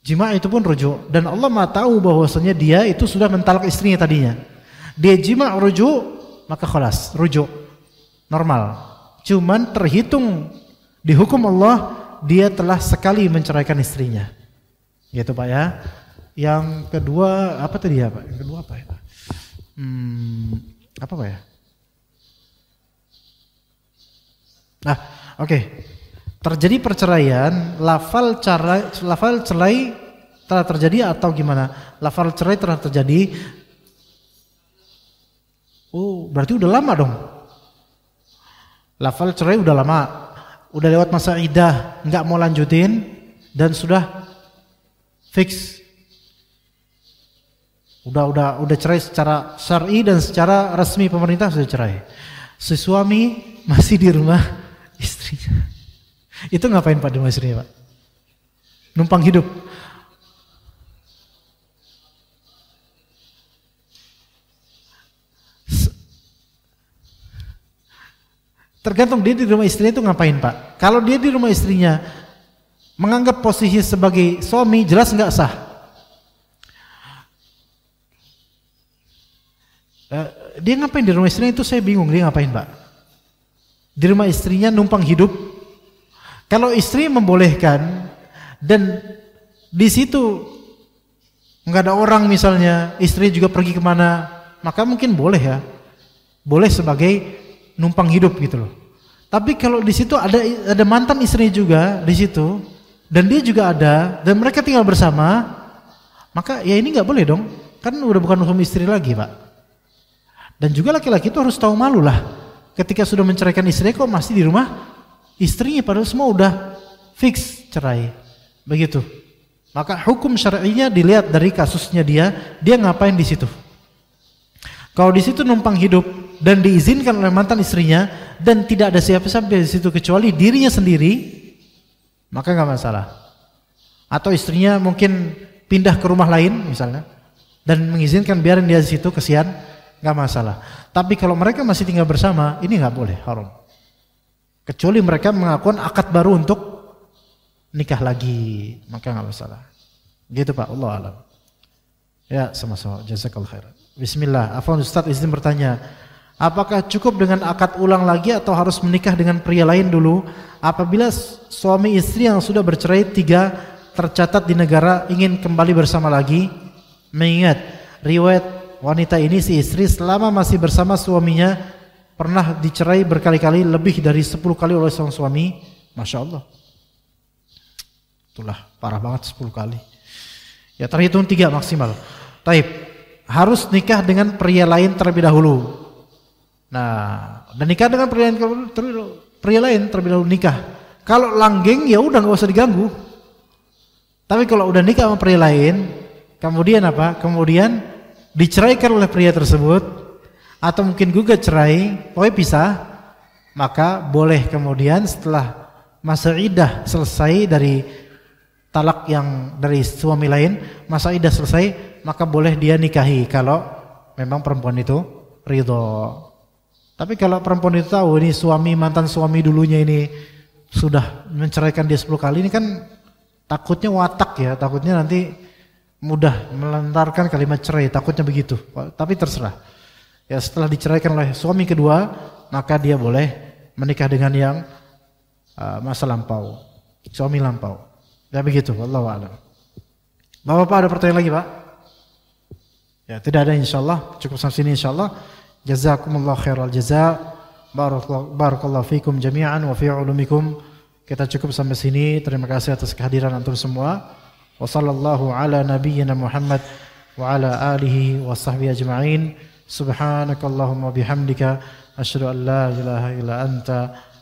Jima itu pun rujuk. Dan Allah Maha tahu bahwasanya dia itu sudah mentalak istrinya tadinya. Dia jima rujuk, maka khalas, rujuk. Normal. Cuman terhitung di hukum Allah dia telah sekali menceraikan istrinya. Gitu Pak ya. Yang kedua apa tadi ya Pak? Yang kedua apa ya? Apa Pak ya? Nah, oke. Terjadi perceraian, lafal cerai telah terjadi atau gimana? Lafal cerai telah terjadi. Oh, berarti udah lama dong. Lafal cerai udah lama. Udah lewat masa iddah, enggak mau lanjutin dan sudah fix. Udah cerai secara syar'i dan secara resmi pemerintah sudah cerai. Si suami masih di rumah istrinya. Itu ngapain Pak di rumah istrinya Pak? Numpang hidup. Tergantung dia di rumah istrinya itu ngapain Pak. Kalau dia di rumah istrinya menganggap posisi sebagai suami, jelas nggak sah. Dia ngapain di rumah istrinya itu saya bingung, dia ngapain Pak? Di rumah istrinya numpang hidup. Kalau istri membolehkan dan di situ nggak ada orang misalnya, istri juga pergi kemana, maka mungkin boleh ya, boleh sebagai numpang hidup gitu loh. Tapi kalau di situ ada mantan istri juga di situ dan dia juga ada dan mereka tinggal bersama, maka ya ini nggak boleh dong, kan udah bukan suami istri lagi Pak. Dan juga laki-laki itu harus tahu malu lah, ketika sudah menceraikan istrinya kok masih di rumah istrinya padahal semua udah fix cerai, begitu. Maka hukum syar'inya dilihat dari kasusnya dia ngapain di situ. Kalau di situ numpang hidup dan diizinkan oleh mantan istrinya dan tidak ada siapa-siapa di situ kecuali dirinya sendiri, maka nggak masalah. Atau istrinya mungkin pindah ke rumah lain misalnya dan mengizinkan biarin dia di situ, kesian, nggak masalah. Tapi kalau mereka masih tinggal bersama, ini nggak boleh, haram. Kecuali mereka mengakukan akad baru untuk nikah lagi, maka nggak masalah. Gitu Pak, Allah alam. Ya, sama-sama. Jazakallahu khairan. Bismillah. Afwan Ustaz izin bertanya, apakah cukup dengan akad ulang lagi atau harus menikah dengan pria lain dulu? Apabila suami istri yang sudah bercerai 3 tercatat di negara ingin kembali bersama lagi, mengingat riwayat wanita ini si istri selama masih bersama suaminya pernah dicerai berkali-kali, lebih dari 10 kali oleh sang suami. Masya Allah, itulah parah banget 10 kali. Ya terhitung 3 maksimal. Taib, harus nikah dengan pria lain terlebih dahulu. Nah, dan nikah dengan pria lain terlebih dahulu nikah. Kalau langgeng ya udah nggak usah diganggu. Tapi kalau udah nikah sama pria lain, kemudian apa? Kemudian diceraikan oleh pria tersebut, atau mungkin gugat cerai, pokoknya pisah, maka boleh kemudian setelah masa iddah selesai dari talak yang dari suami lain, masa iddah selesai, maka boleh dia nikahi kalau memang perempuan itu ridho. Tapi kalau perempuan itu tahu ini suami, mantan suami dulunya ini sudah menceraikan dia 10 kali, ini kan takutnya watak ya, takutnya nanti mudah melontarkan kalimat cerai, takutnya begitu. Tapi terserah. Ya setelah diceraikan oleh suami kedua, maka dia boleh menikah dengan yang masa lampau, suami lampau. Ya begitu, wallahu a'lam. Bapak-bapak ada pertanyaan lagi, Pak? Ya, tidak ada insyaallah. Cukup sampai sini insyaallah. Jazakumullah khairal jazaa. Barakallahu fikum jami'an wa fi ulumikum. Kita cukup sampai sini. Terima kasih atas kehadiran antum semua. Wa sallallahu ala nabiyyina Muhammad wa ala alihi wa sahbihi ajma'in. Subhanakallahumma bihamdika asyhadu an la ilaha illa anta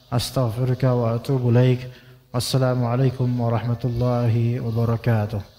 astaghfiruka wa atubu ilaik. Wassalamualaikum warahmatullahi wabarakatuh.